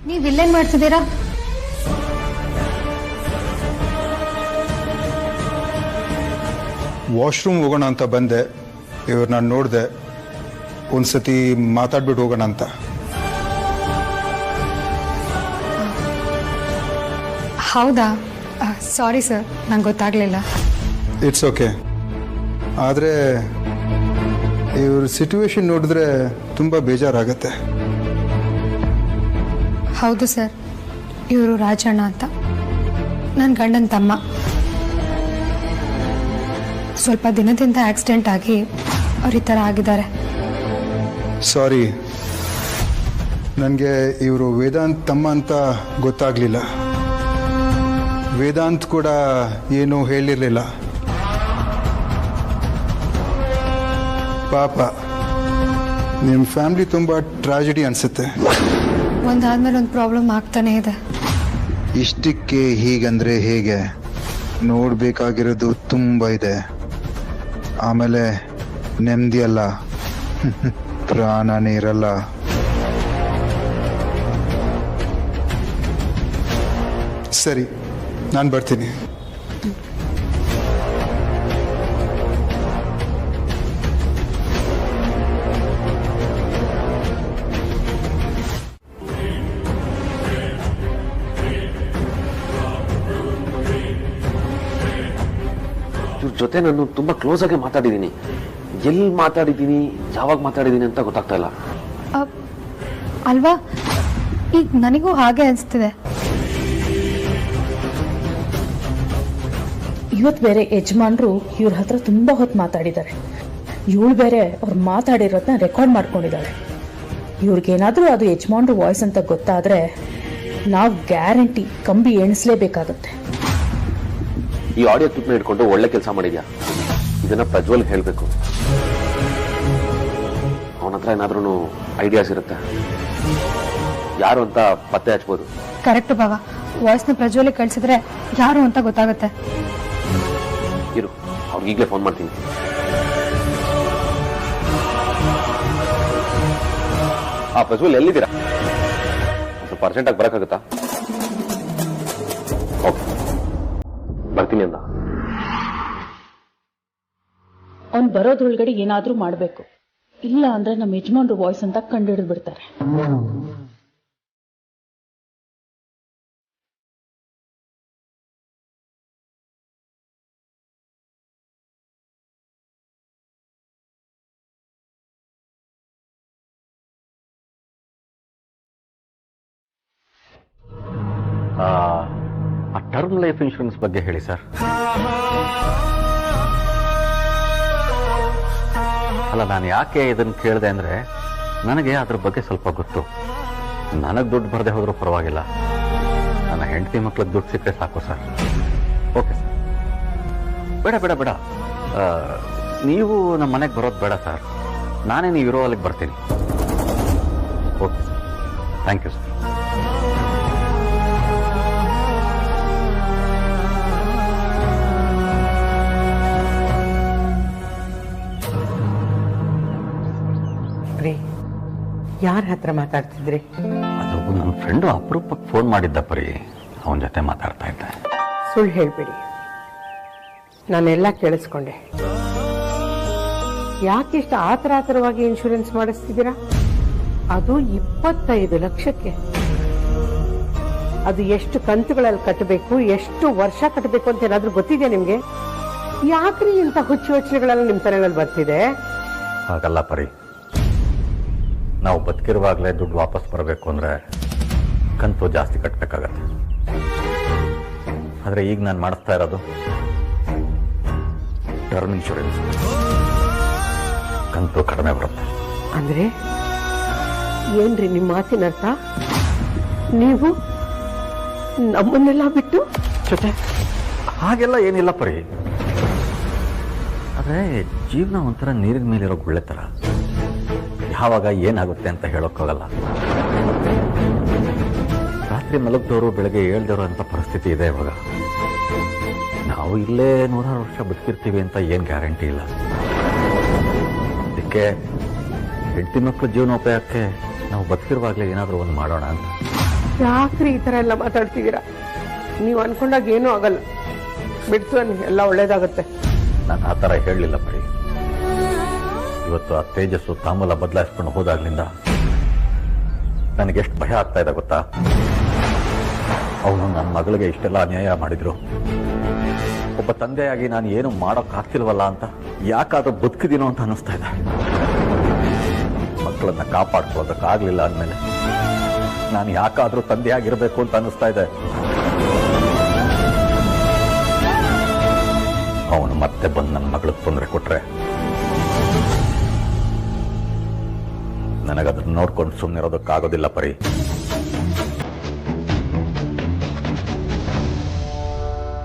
ನೀವು ಇಲ್ಲೇನ್ ಮಾಡ್ತಿದ್ದೀರಾ? ವಾಶ್ರೂಮ್ ಹೋಗೋಣ ಅಂತ ಬಂದೆ. ಇವ್ರನ್ನ ನೋಡಿದೆ, ಒಂದ್ಸತಿ ಮಾತಾಡ್ಬಿಟ್ಟು ಹೋಗೋಣ ಅಂತ. ಹೌದಾ? ಸಾರಿ ಸರ್, ನಂಗೆ ಗೊತ್ತಾಗ್ಲಿಲ್ಲ. It's okay. ಆದರೆ ಇವ್ರ ಸಿಚುವೇಶನ್ ನೋಡಿದ್ರೆ ತುಂಬ ಬೇಜಾರಾಗತ್ತೆ. ಹೌದು ಸರ್, ಇವರು ರಾಜಣ್ಣ ಅಂತ, ನನ್ನ ಗಂಡನ ತಮ್ಮ. ಸ್ವಲ್ಪ ದಿನದಿಂದ ಆಕ್ಸಿಡೆಂಟ್ ಆಗಿ ಅವ್ರು ಈ ಥರ ಆಗಿದ್ದಾರೆ. ಸಾರಿ, ನನಗೆ ಇವರು ವೇದಾಂತ್ ತಮ್ಮ ಅಂತ ಗೊತ್ತಾಗಲಿಲ್ಲ. ವೇದಾಂತ್ ಕೂಡ ಏನೂ ಹೇಳಿರಲಿಲ್ಲ. ಪಾಪ, ನಿಮ್ಮ ಫ್ಯಾಮಿಲಿ ತುಂಬ ಟ್ರಾಜಿಡಿ ಅನಿಸುತ್ತೆ. ಒಂದಾದ್ಮೇಲೆ ಒಂದು ಪ್ರಾಬ್ಲಮ್ ಆಗ್ತಾನೆ ಇದೆ. ಇಷ್ಟಕ್ಕೆ ಹೀಗಂದ್ರೆ ಹೇಗೆ? ನೋಡಬೇಕಾಗಿರೋದು ತುಂಬ ಇದೆ. ಆಮೇಲೆ ನೆಮ್ಮದಿ ಅಲ್ಲ, ಪ್ರಾಣನೇ ಇರಲ್ಲ. ಸರಿ, ನಾನು ಬರ್ತೀನಿ. ಇವ್ರ ಜೊತೆ ನಾನು ತುಂಬಾ ಕ್ಲೋಸ್ ಆಗಿ ಮಾತಾಡಿದ್ದೀನಿ. ಎಲ್ಲಿ ಮಾತಾಡಿದ್ದೀನಿ, ಯಾವಾಗ ಮಾತಾಡಿದ್ದೀನಿ ಅಂತ ಗೊತ್ತಾಗ್ತಾ ಇಲ್ಲ. ಅಲ್ವಾ? ಈಗ ನನಗೂ ಹಾಗೆ ಅನಿಸ್ತಿದೆ. ಇವತ್ತು ಬೇರೆ ಯಜಮಾನ್ರು ಇವ್ರ ಹತ್ರ ತುಂಬಾ ಹೊತ್ತು ಮಾತಾಡಿದ್ದಾರೆ. ಇವಳು ಬೇರೆ ಅವ್ರು ಮಾತಾಡಿರೋದನ್ನ ರೆಕಾರ್ಡ್ ಮಾಡ್ಕೊಂಡಿದ್ದಾಳೆ. ಇವ್ರಿಗೇನಾದ್ರೂ ಅದು ಯಜಮಾನ್ರು ವಾಯ್ಸ್ ಅಂತ ಗೊತ್ತಾದ್ರೆ ನಾವು ಗ್ಯಾರಂಟಿ ಕಂಬಿ ಎಣಿಸ್ಲೇಬೇಕಾಗುತ್ತೆ. ಈ ಆಡಿಯೋ ಕ್ಲಿಪ್ನ ಇಟ್ಕೊಂಡು ಒಳ್ಳೆ ಕೆಲಸ ಮಾಡಿದ್ಯಾ. ಇದನ್ನ ಪ್ರಜ್ವಲ್ ಹೇಳ್ಬೇಕು. ಅವನ ಹತ್ರ ಏನಾದ್ರೂ ಐಡಿಯಾಸ್ ಇರುತ್ತೆ, ಯಾರು ಅಂತ ಪತ್ತೆ ಹಚ್ಬೋದು. ಕರೆಕ್ಟ್ ಬಾವ, ವಾಯ್ಸ್ನ ಪ್ರಜ್ವಲಿಗೆ ಕಳಿಸಿದ್ರೆ ಯಾರು ಅಂತ ಗೊತ್ತಾಗುತ್ತೆ. ಇರು, ಅವ್ರಿಗೆ ಈಗಲೇ ಫೋನ್ ಮಾಡ್ತೀನಿ. ಪ್ರಜ್ವಲ್ ಎಲ್ಲಿದ್ದೀರಾ? ಸ್ವಲ್ಪ ಅರ್ಜೆಂಟಾಗಿ ಬರೋಕ್ಕಾಗುತ್ತಾ? ಓಕೆ, ಬರ್ತೀನಿ ಅಂದ. ಅವ್ನು ಬರೋದ್ರೊಳಗಡೆ ಏನಾದ್ರೂ ಮಾಡ್ಬೇಕು, ಇಲ್ಲ ಅಂದ್ರೆ ನಮ್ಮ ಯಜಮಾನ್ರು ವಾಯ್ಸ್ ಅಂತ ಕಂಡುಹಿಡಿದು ಬಿಡ್ತಾರೆ. ಆ ಟರ್ಮ್ ಲೈಫ್ ಇನ್ಶೂರೆನ್ಸ್ ಬಗ್ಗೆ ಹೇಳಿ ಸರ್. ಅಲ್ಲ, ನಾನು ಯಾಕೆ ಇದನ್ನು ಕೇಳಿದೆ ಅಂದರೆ ನನಗೆ ಅದ್ರ ಬಗ್ಗೆ ಸ್ವಲ್ಪ ಗೊತ್ತು. ನನಗೆ ದುಡ್ಡು ಬರದೆ ಹೋದ್ರೂ ಪರವಾಗಿಲ್ಲ, ನನ್ನ ಹೆಂಡತಿ ಮಕ್ಳಿಗೆ ದುಡ್ಡು ಸಿಕ್ಕರೆ ಸಾಕು ಸರ್. ಓಕೆ ಸರ್, ಬೇಡ ಬೇಡ ಬೇಡ, ನೀವು ನಮ್ಮ ಮನೆಗೆ ಬರೋದು ಬೇಡ ಸರ್. ನಾನೇ ನೀವು ಇರೋ ಅಲ್ಲಿಗೆ ಬರ್ತೀನಿ. Okay sir, thank you sir. ಯಾರ ಹತ್ರ ಮಾತಾಡ್ತಿದ್ರಿ? ಅದು ನನ್ನ ಫ್ರೆಂಡು ಅಪರೂಪಕ್ಕೆ ಫೋನ್ ಮಾಡಿದ್ದ ಪರಿ, ಅವನ ಜೊತೆ ಮಾತಾಡ್ತಾ ಇದ್ದೆ. ಸುಳ್ಳು ಹೇಳ್ಬೇಡಿ, ನಾನೆಲ್ಲ ಕೇಳಿಸ್ಕೊಂಡೆ. ಯಾಕಿಷ್ಟು ಆತರವಾಗಿ ಇನ್ಶೂರೆನ್ಸ್ ಮಾಡಿಸ್ತಿದ್ದೀರಾ? ಅದು 25 ಲಕ್ಷಕ್ಕೆ. ಅದು ಎಷ್ಟು ಕಂತುಗಳಲ್ಲಿ ಕಟ್ಟಬೇಕು, ಎಷ್ಟು ವರ್ಷ ಕಟ್ಟಬೇಕು ಅಂತ ಏನಾದ್ರೂ ಗೊತ್ತಿದೆಯಾ ನಿಮ್ಗೆ? ಯಾಕ್ರಿ ಇಂಥ ಹುಚ್ಚು ಯೋಚನೆಗಳೆಲ್ಲ ನಿಮ್ ತಲೆಗಳಲ್ಲಿ ಬರ್ತಿದೆ? ಹಾಗಲ್ಲ ಪರಿ, ನಾವು ಬದುಕಿರುವಾಗಲೇ ದುಡ್ಡು ವಾಪಸ್ ಬರಬೇಕು ಅಂದ್ರೆ ಕಂತು ಜಾಸ್ತಿ ಕಟ್ಟಬೇಕಾಗತ್ತೆ. ಆದರೆ ಈಗ ನಾನು ಮಾಡಿಸ್ತಾ ಇರೋದು ಟರ್ಮ್ ಇನ್ಶೂರೆನ್ಸ್, ಕಂತು ಕಡಿಮೆ ಬರುತ್ತೆ. ಅಂದ್ರೆ ಏನ್ರಿ ನಿಮ್ಮ ಮಾತಿನ ಅರ್ಥ? ನೀವು ನಮ್ಮನ್ನೆಲ್ಲ ಬಿಟ್ಟು ಜೊತೆ ಹಾಗೆಲ್ಲ ಏನಿಲ್ಲ ಪರಿ. ಆದರೆ ಜೀವನ ಒಂಥರ ನೀರಿನ ಮೇಲಿರೋ ಗುಳ್ಳೆ ಥರ, ಯಾವಾಗ ಏನಾಗುತ್ತೆ ಅಂತ ಹೇಳೋಕ್ಕಾಗಲ್ಲ. ರಾತ್ರಿ ಮಲಗ್ದವರು ಬೆಳಗ್ಗೆ ಹೇಳ್ದವರು ಅಂತ ಪರಿಸ್ಥಿತಿ ಇದೆ ಇವಾಗ. ನಾವು ಇಲ್ಲೇ 100 ವರ್ಷ ಬದುಕಿರ್ತೀವಿ ಅಂತ ಏನು ಗ್ಯಾರಂಟಿ ಇಲ್ಲ. ಅದಕ್ಕೆ ಹೆಂಡತಿ ಮಕ್ಕಳ ಜೀವನೋಪಾಯಕ್ಕೆ ನಾವು ಬದುಕಿರುವಾಗಲೇ ಏನಾದರೂ ಒಂದು ಮಾಡೋಣ ಅಂತ. ಯಾಕ್ರಿ ಈ ತರ ಎಲ್ಲ ಮಾತಾಡ್ತಿದ್ದೀರಾ? ನೀವು ಅನ್ಕೊಂಡಾಗ ಏನೂ ಆಗಲ್ಲ, ಬಿಡ್ತು ಎಲ್ಲ ಒಳ್ಳೇದಾಗುತ್ತೆ. ನಾನು ಆ ಥರ ಹೇಳಲಿಲ್ಲ ಪರಿ. ಇವತ್ತು ಆ ತೇಜಸ್ಸು ತಾಂಬೂಲ ಬದಲಾಯಿಸ್ಕೊಂಡು ಹೋದಾಗ್ಲಿಂದ ನನಗೆಷ್ಟು ಭಯ ಆಗ್ತಾ ಇದೆ ಗೊತ್ತಾ? ಅವನು ನನ್ನ ಮಗಳಿಗೆ ಇಷ್ಟೆಲ್ಲ ಅನ್ಯಾಯ ಮಾಡಿದ್ರು, ಒಬ್ಬ ತಂದೆಯಾಗಿ ನಾನು ಏನು ಮಾಡೋಕ್ಕಾಗ್ತಿಲ್ವಲ್ಲ ಅಂತ, ಯಾಕಾದ್ರೂ ಬದುಕಿದೀನೋ ಅಂತ ಅನ್ನಿಸ್ತಾ ಇದೆ. ಮಕ್ಕಳನ್ನ ಕಾಪಾಡ್ಕೊಳ್ಳೋದಕ್ಕಾಗ್ಲಿಲ್ಲ ಅಂದಮೇಲೆ ನಾನು ಯಾಕಾದ್ರೂ ತಂದೆಯಾಗಿರ್ಬೇಕು ಅಂತ ಅನ್ನಿಸ್ತಾ ಇದೆ. ಅವನು ಮತ್ತೆ ಬಂದು ನನ್ನ ಮಗಳಿಗೆ ತೊಂದರೆ ಕೊಟ್ರೆ ನನಗದನ್ನ ನೋಡ್ಕೊಂಡು ಸುಮ್ಮನಿರೋದಕ್ಕಾಗೋದಿಲ್ಲ ಪರಿ.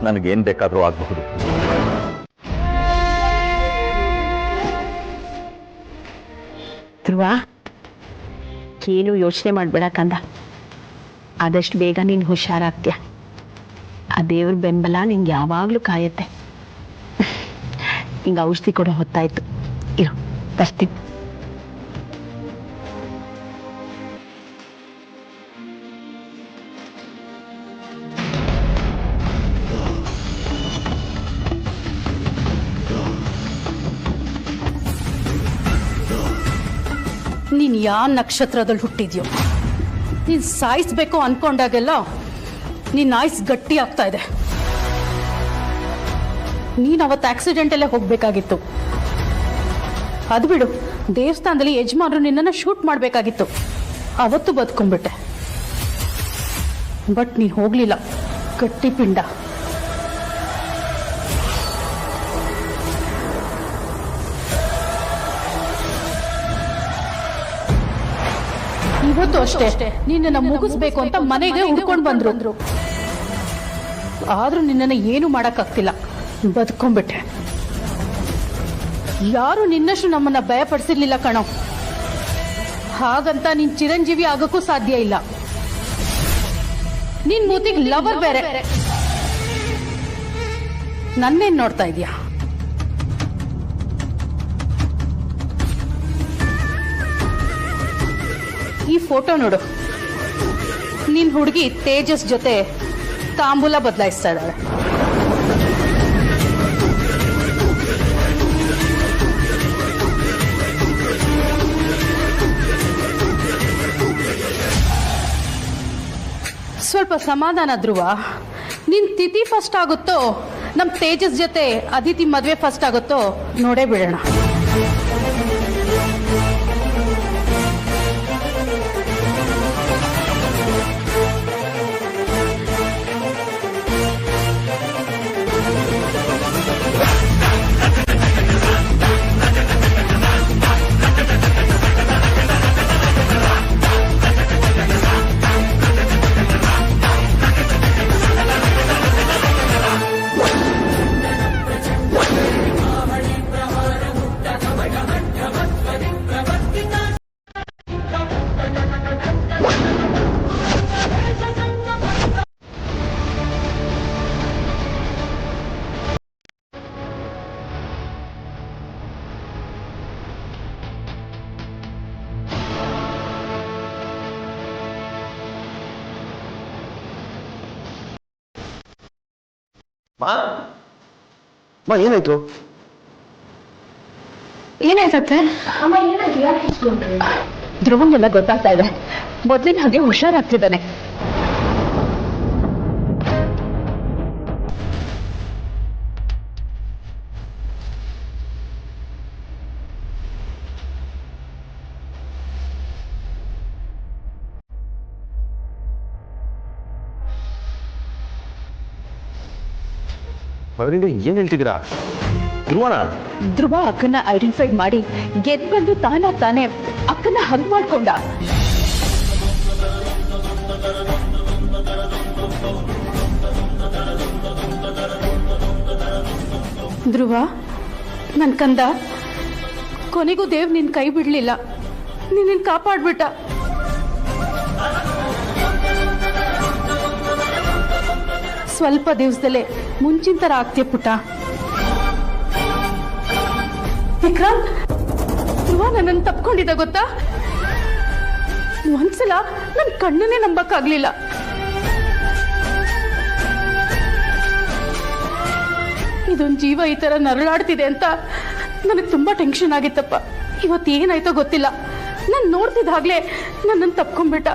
ನನಗೇನ್ ಬೇಕಾದ್ರೂ ಆಗಬಹುದು. ಧ್ರುವ, ಏನು ಯೋಚನೆ ಮಾಡಬೇಡ ಕಂದ. ಆದಷ್ಟು ಬೇಗ ನೀನು ಹುಷಾರಾಗ್ತೀಯ. ಆ ದೇವ್ರ ಬೆಂಬಲ ನಿಂಗೆ ಯಾವಾಗಲೂ ಕಾಯತ್ತೆ. ಹಿಂಗೆ ಔಷಧಿ ಕೊಡೋ ಹೊತ್ತಾಯ್ತು. ಇರು, ಬರ್ತೀನಿ. ನೀನ್ ಯಾವ ನಕ್ಷತ್ರದಲ್ಲಿ ಹುಟ್ಟಿದ್ಯೋ, ನೀನ್ ಸಾಯಿಸ್ಬೇಕು ಅನ್ಕೊಂಡಾಗೆಲ್ಲ ನಿನ್ನ ಆಯ್ಸ್ ಗಟ್ಟಿ ಆಗ್ತಾ ಇದೆ. ನೀನ್ ಅವತ್ತು ಆಕ್ಸಿಡೆಂಟ್ ಅಲ್ಲೇ ಹೋಗ್ಬೇಕಾಗಿತ್ತು. ಅದು ಬಿಡು, ದೇವಸ್ಥಾನದಲ್ಲಿ ಯಜಮಾನರು ನಿನ್ನನ್ನು ಶೂಟ್ ಮಾಡ್ಬೇಕಾಗಿತ್ತು. ಅವತ್ತು ಬದುಕೊಂಡ್ಬಿಟ್ಟೆ. ಬಟ್ ನೀನ್ ಹೋಗ್ಲಿಲ್ಲ, ಗಟ್ಟಿ ಪಿಂಡ. ಇವತ್ತು ಅಷ್ಟೇ ನಿನ್ನನ್ನು ಮುಗಿಸ್ಬೇಕು ಅಂತ ಮನೆಗೆ ಹುಡ್ಕೊಂಡು ಬಂದ್ರು. ಆದ್ರೂ ನಿನ್ನನ್ನು ಏನು ಮಾಡಕ್ಕಾಗ್ತಿಲ್ಲ, ಬದುಕೊಂಡ್ಬಿಟ್ಟೆ. ಯಾರು ನಿನ್ನಷ್ಟು ನಮ್ಮನ್ನ ಭಯಪಡಿಸಿರ್ಲಿಲ್ಲ ಕಣೋ. ಹಾಗಂತ ನೀನ್ ಚಿರಂಜೀವಿ ಆಗಕ್ಕೂ ಸಾಧ್ಯ ಇಲ್ಲ. ನಿನ್ ಮೂತಿಗೆ ಲವರ್ ಬೇರೆ. ನನ್ನೇನ್ ನೋಡ್ತಾ ಇದೀಯಾ? ಈ ಫೋಟೋ ನೋಡು. ನಿನ್ ಹುಡುಗಿ ತೇಜಸ್ ಜೊತೆ ತಾಂಬೂಲ ಬದಲಾಯಿಸ್ತಾ ಇದ್ದಾಳೆ. ಸ್ವಲ್ಪ ಸಮಾಧಾನ ಧ್ರುವ. ನಿನ್ ತಿಥಿ ಫಸ್ಟ್ ಆಗುತ್ತೋ ನಮ್ ತೇಜಸ್ ಜೊತೆ ಅದಿತಿ ಮದ್ವೆ ಫಸ್ಟ್ ಆಗುತ್ತೋ ನೋಡೇ ಬಿಡೋಣ. ಮಾ ಏನಾಯ್ತು? ಏನಾಯ್ತತ್ತೆ? ಧ್ರುವಂಗೆಲ್ಲ ಗೊತ್ತಾಗ್ತಾ ಇದೆ. ಮೊದ್ಲಿನ ಹಾಗೆ ಹುಷಾರಾಗ್ತಿದ್ದಾನೆ. ಏನ್ ಹೇಳ್ತಿದ್ದೀರಾ? ಧ್ರುವನ ಧ್ರುವ ಅಕ್ಕನ ಐಡೆಂಟಿಫೈ ಮಾಡಿ ಗೆದ್ ಬಂದು ತಾನೇ ಅಕ್ಕನ ಹಗ್ ಮಾಡ್ಕೊಂಡ. ಧ್ರುವ ನನ್ ಕಂದ, ಕೊನೆಗೂ ದೇವ್ ನಿನ್ ಕೈ ಬಿಡ್ಲಿಲ್ಲ, ನಿನ್ನ ಕಾಪಾಡ್ಬಿಟ್ಟ. ಸ್ವಲ್ಪ ದಿವಸದಲ್ಲೇ ಮುಂಚಿನ ತರ ಆಗ್ತೀಯ ಪುಟ್ಟ. ವಿಕ್ರಾಂತ್, ಧ್ರುವ ನನ್ನನ್ನು ತಪ್ಕೊಂಡಿದ್ದ ಗೊತ್ತಾ? ಒಂದ್ಸಲ ನನ್ ಕಣ್ಣನ್ನೇ ನಂಬಕ್ಕಾಗ್ಲಿಲ್ಲ. ಇದೊಂದು ಜೀವ ಈ ತರ ನರಳಾಡ್ತಿದೆ ಅಂತ ನನಗೆ ತುಂಬಾ ಟೆನ್ಷನ್ ಆಗಿತ್ತಪ್ಪ. ಇವತ್ತು ಏನಾಯ್ತೋ ಗೊತ್ತಿಲ್ಲ, ನಾನು ನೋಡ್ತಿದ್ದಾಗ್ಲೇ ನನ್ನನ್ನು ತಪ್ಕೊಂಡ್ಬಿಟ್ಟ.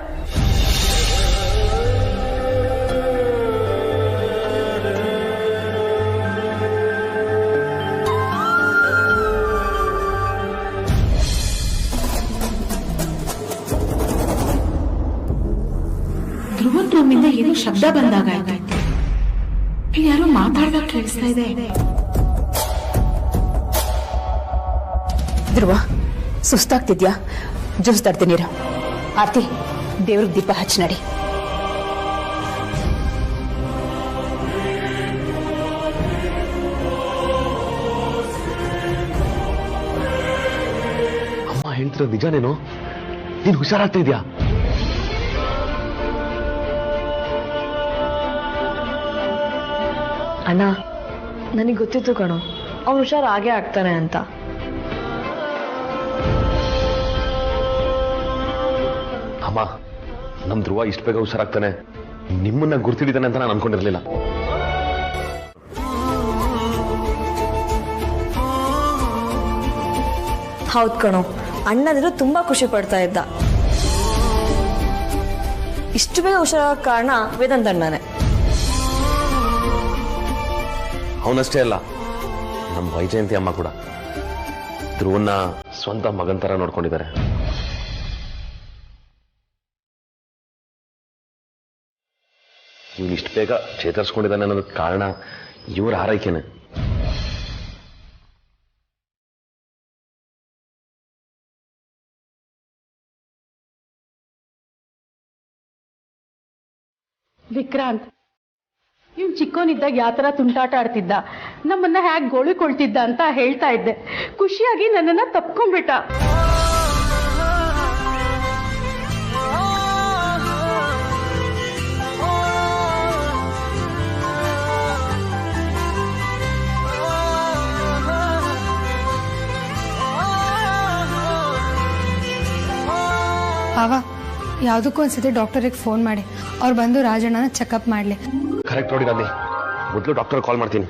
ಧ್ರುವನ್ ರೂಮಿಂದ ಏನೋ ಶಬ್ದ ಬಂದಾಗ ಯಾರೋ ಮಾತಾಡ್ದಾಗ ಕೇಳಿಸ್ತಾ ಇದೆ. ಧ್ರುವ, ಸುಸ್ತಾಗ್ತಿದ್ಯಾ? ಜ್ಯೂಸ್ ತರ್ತೀನಿರ. ಆರ್ತಿ, ದೇವ್ರಿಗೆ ದೀಪ ಹಚ್ಚಿ ನಡಿ. ಅಮ್ಮ ಹೇಳ್ತಿರೋದು ನಿಜಾನೇನೋ? ನೀನ್ ಹುಷಾರಾಗ್ತಾ ಇದ್ಯಾ? ಅಣ್ಣ, ನನಗೆ ಗೊತ್ತಿತ್ತು ಕಣೋ ಅವ್ನು ಹುಷಾರ್ ಆಗೇ ಆಗ್ತಾನೆ ಅಂತ. ಅಮ್ಮ, ನಮ್ ಧ್ರುವ ಇಷ್ಟು ಬೇಗ ಹುಷಾರಾಗ್ತಾನೆ, ನಿಮ್ಮನ್ನ ಗುರ್ತಿಡಿತಾನೆ ಅಂತ ನಾನು ಅನ್ಕೊಂಡಿರ್ಲಿಲ್ಲ. ಹೌದ್ ಕಣೋ, ಅಣ್ಣಂದ್ರು ತುಂಬಾ ಖುಷಿ ಪಡ್ತಾ ಇದ್ದ. ಇಷ್ಟು ಬೇಗ ಹುಷಾರಾಗ ಕಾರಣ ವೇದಾಂತ್ ಅಣ್ಣನೇ. ಅವನಷ್ಟೇ ಅಲ್ಲ, ನಮ್ಮ ವೈಜಯಂತಿ ಅಮ್ಮ ಕೂಡ ಧ್ರುವನ್ನ ಸ್ವಂತ ಮಗನ್ ತರ ನೋಡ್ಕೊಂಡಿದ್ದಾರೆ. ಇವನು ಇಷ್ಟು ಬೇಗ ಚೇತರಿಸ್ಕೊಂಡಿದ್ದಾನೆ ಅನ್ನೋದಕ್ಕೆ ಕಾರಣ ಇವ್ರ ಆರೈಕೆನೆ. ವಿಕ್ರಾಂತ್, ಇವ್ನು ಚಿಕ್ಕೋನಿದ್ದಾಗ ಯಾವ ತರ ತುಂಟಾಟ ಆಡ್ತಿದ್ದ, ನಮ್ಮನ್ನ ಹ್ಯಾಕ್ ಗೋಳಿಕೊಳ್ತಿದ್ದ ಅಂತ ಹೇಳ್ತಾ ಇದ್ದೆ. ಖುಷಿಯಾಗಿ ನನ್ನನ್ನ ತಪ್ಕೊಂಡ್ಬಿಟ್ಟ. ಅವ ಯಾವುದಕ್ಕೂ ಒಂದ್ಸತಿ ಡಾಕ್ಟರಿಗೆ ಫೋನ್ ಮಾಡಿ ಅವ್ರು ಬಂದು ರಾಜಣ್ಣನ ಚೆಕಪ್ ಮಾಡಲಿ. ಕರೆಕ್ಟ್ ನೋಡಿ ಗಾಂಧಿ, ಮೊದಲು ಡಾಕ್ಟರ್ ಕಾಲ್ ಮಾಡ್ತೀನಿ.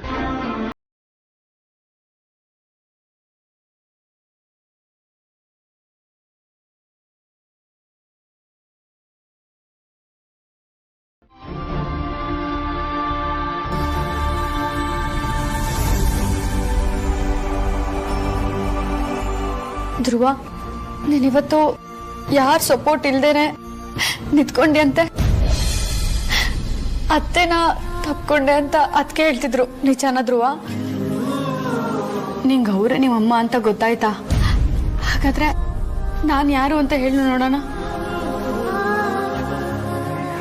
ಧ್ರುವ, ನೀನಿವತ್ತು ಯಾರ ಸಪೋರ್ಟ್ ಇಲ್ದೇನೆ ನಿಂತ್ಕೊಂಡೆ ಅಂತೆ. ಅತ್ತೆನ ತಪ್ಕೊಂಡೆ ಅಂತ ಅದಕ್ಕೆ ಹೇಳ್ತಿದ್ರು, ನಿಜಾನ ಧ್ರುವ? ನಿಂಗೆ ಅವರೇ ನಿಮ್ಮಮ್ಮ ಅಂತ ಗೊತ್ತಾಯ್ತಾ? ಹಾಗಾದ್ರೆ ನಾನು ಯಾರು ಅಂತ ಹೇಳಿ ನೋಡೋಣ.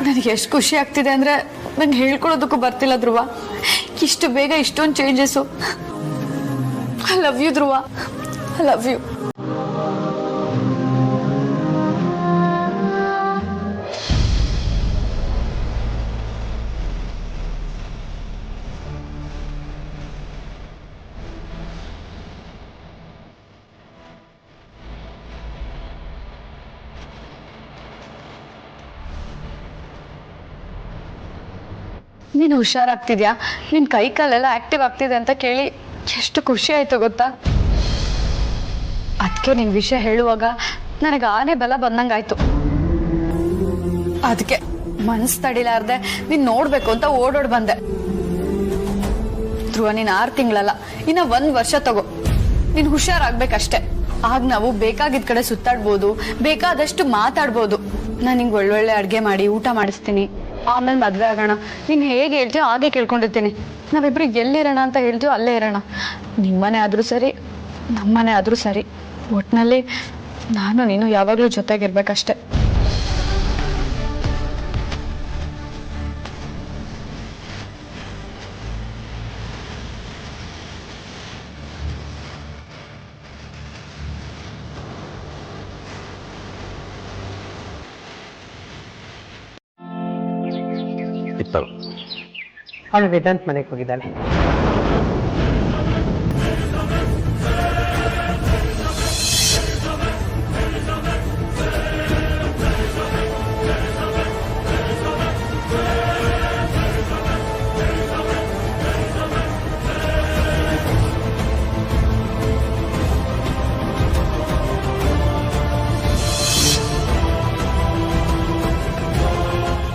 ನನಗೆ ಎಷ್ಟು ಖುಷಿ ಆಗ್ತಿದೆ ಅಂದ್ರೆ ನಂಗೆ ಹೇಳ್ಕೊಳ್ಳೋದಕ್ಕೂ ಬರ್ತಿಲ್ಲ ಧ್ರುವ. ಇಷ್ಟು ಬೇಗ ಇಷ್ಟೊಂದು changes. I love you Dhruva, I love you. ನೀನು ಹುಷಾರಾಗ್ತಿದ್ಯಾ, ನಿನ್ ಕೈ ಕಾಲೆಲ್ಲ ಆಕ್ಟಿವ್ ಆಗ್ತಿದೆ ಅಂತ ಕೇಳಿ ಎಷ್ಟು ಖುಷಿ ಆಯ್ತು ಗೊತ್ತಾ. ಅದಕ್ಕೆ ನಿನ್ ವಿಷಯ ಹೇಳುವಾಗ ನನಗೆ ಆನೆ ಬಲ ಬಂದಂಗಾಯ್ತು. ಅದಕ್ಕೆ ಮನಸ್ಸು ತಡಿಲಾರ್ದೆ ನೀನ್ ನೋಡ್ಬೇಕು ಅಂತ ಓಡೋಡ್ ಬಂದೆ. ಧ್ರುವ, ನೀನ್ 6 ತಿಂಗಳಲ್ಲ, ಇನ್ನ 1 ವರ್ಷ ತಗೋ. ನೀನ್ ಹುಷಾರಾಗ್ಬೇಕಷ್ಟೆ. ಆಗ ನಾವು ಬೇಕಾಗಿದ್ ಕಡೆ ಸುತ್ತಾಡ್ಬೋದು, ಬೇಕಾದಷ್ಟು ಮಾತಾಡ್ಬೋದು. ನಾನು ನಿಂಗೆ ಒಳ್ಳೊಳ್ಳೆ ಅಡ್ಗೆ ಮಾಡಿ ಊಟ ಮಾಡಿಸ್ತೀನಿ. ಆಮೇಲೆ ಮದ್ವೆ ಆಗೋಣ. ನೀನ್ ಹೇಗೆ ಹೇಳ್ತೀಯೋ ಹಾಗೆ ಕೇಳ್ಕೊಂಡಿರ್ತೀನಿ. ನಾವಿಬ್ರು ಎಲ್ಲಿರೋಣ ಅಂತ ಹೇಳ್ತೀವೋ ಅಲ್ಲೇ ಇರೋಣ. ನಿಮ್ಮನೆ ಆದ್ರೂ ಸರಿ, ನಮ್ಮನೆ ಆದ್ರೂ ಸರಿ. ಒಟ್ನಲ್ಲಿ ನಾನು ನೀನು ಯಾವಾಗ್ಲೂ ಜೊತೆಗಿರ್ಬೇಕಷ್ಟೆ. ಅವಳು ವೇದಾಂತ್ ಮನೆಗೆ ಹೋಗಿದ್ದಾಳೆ.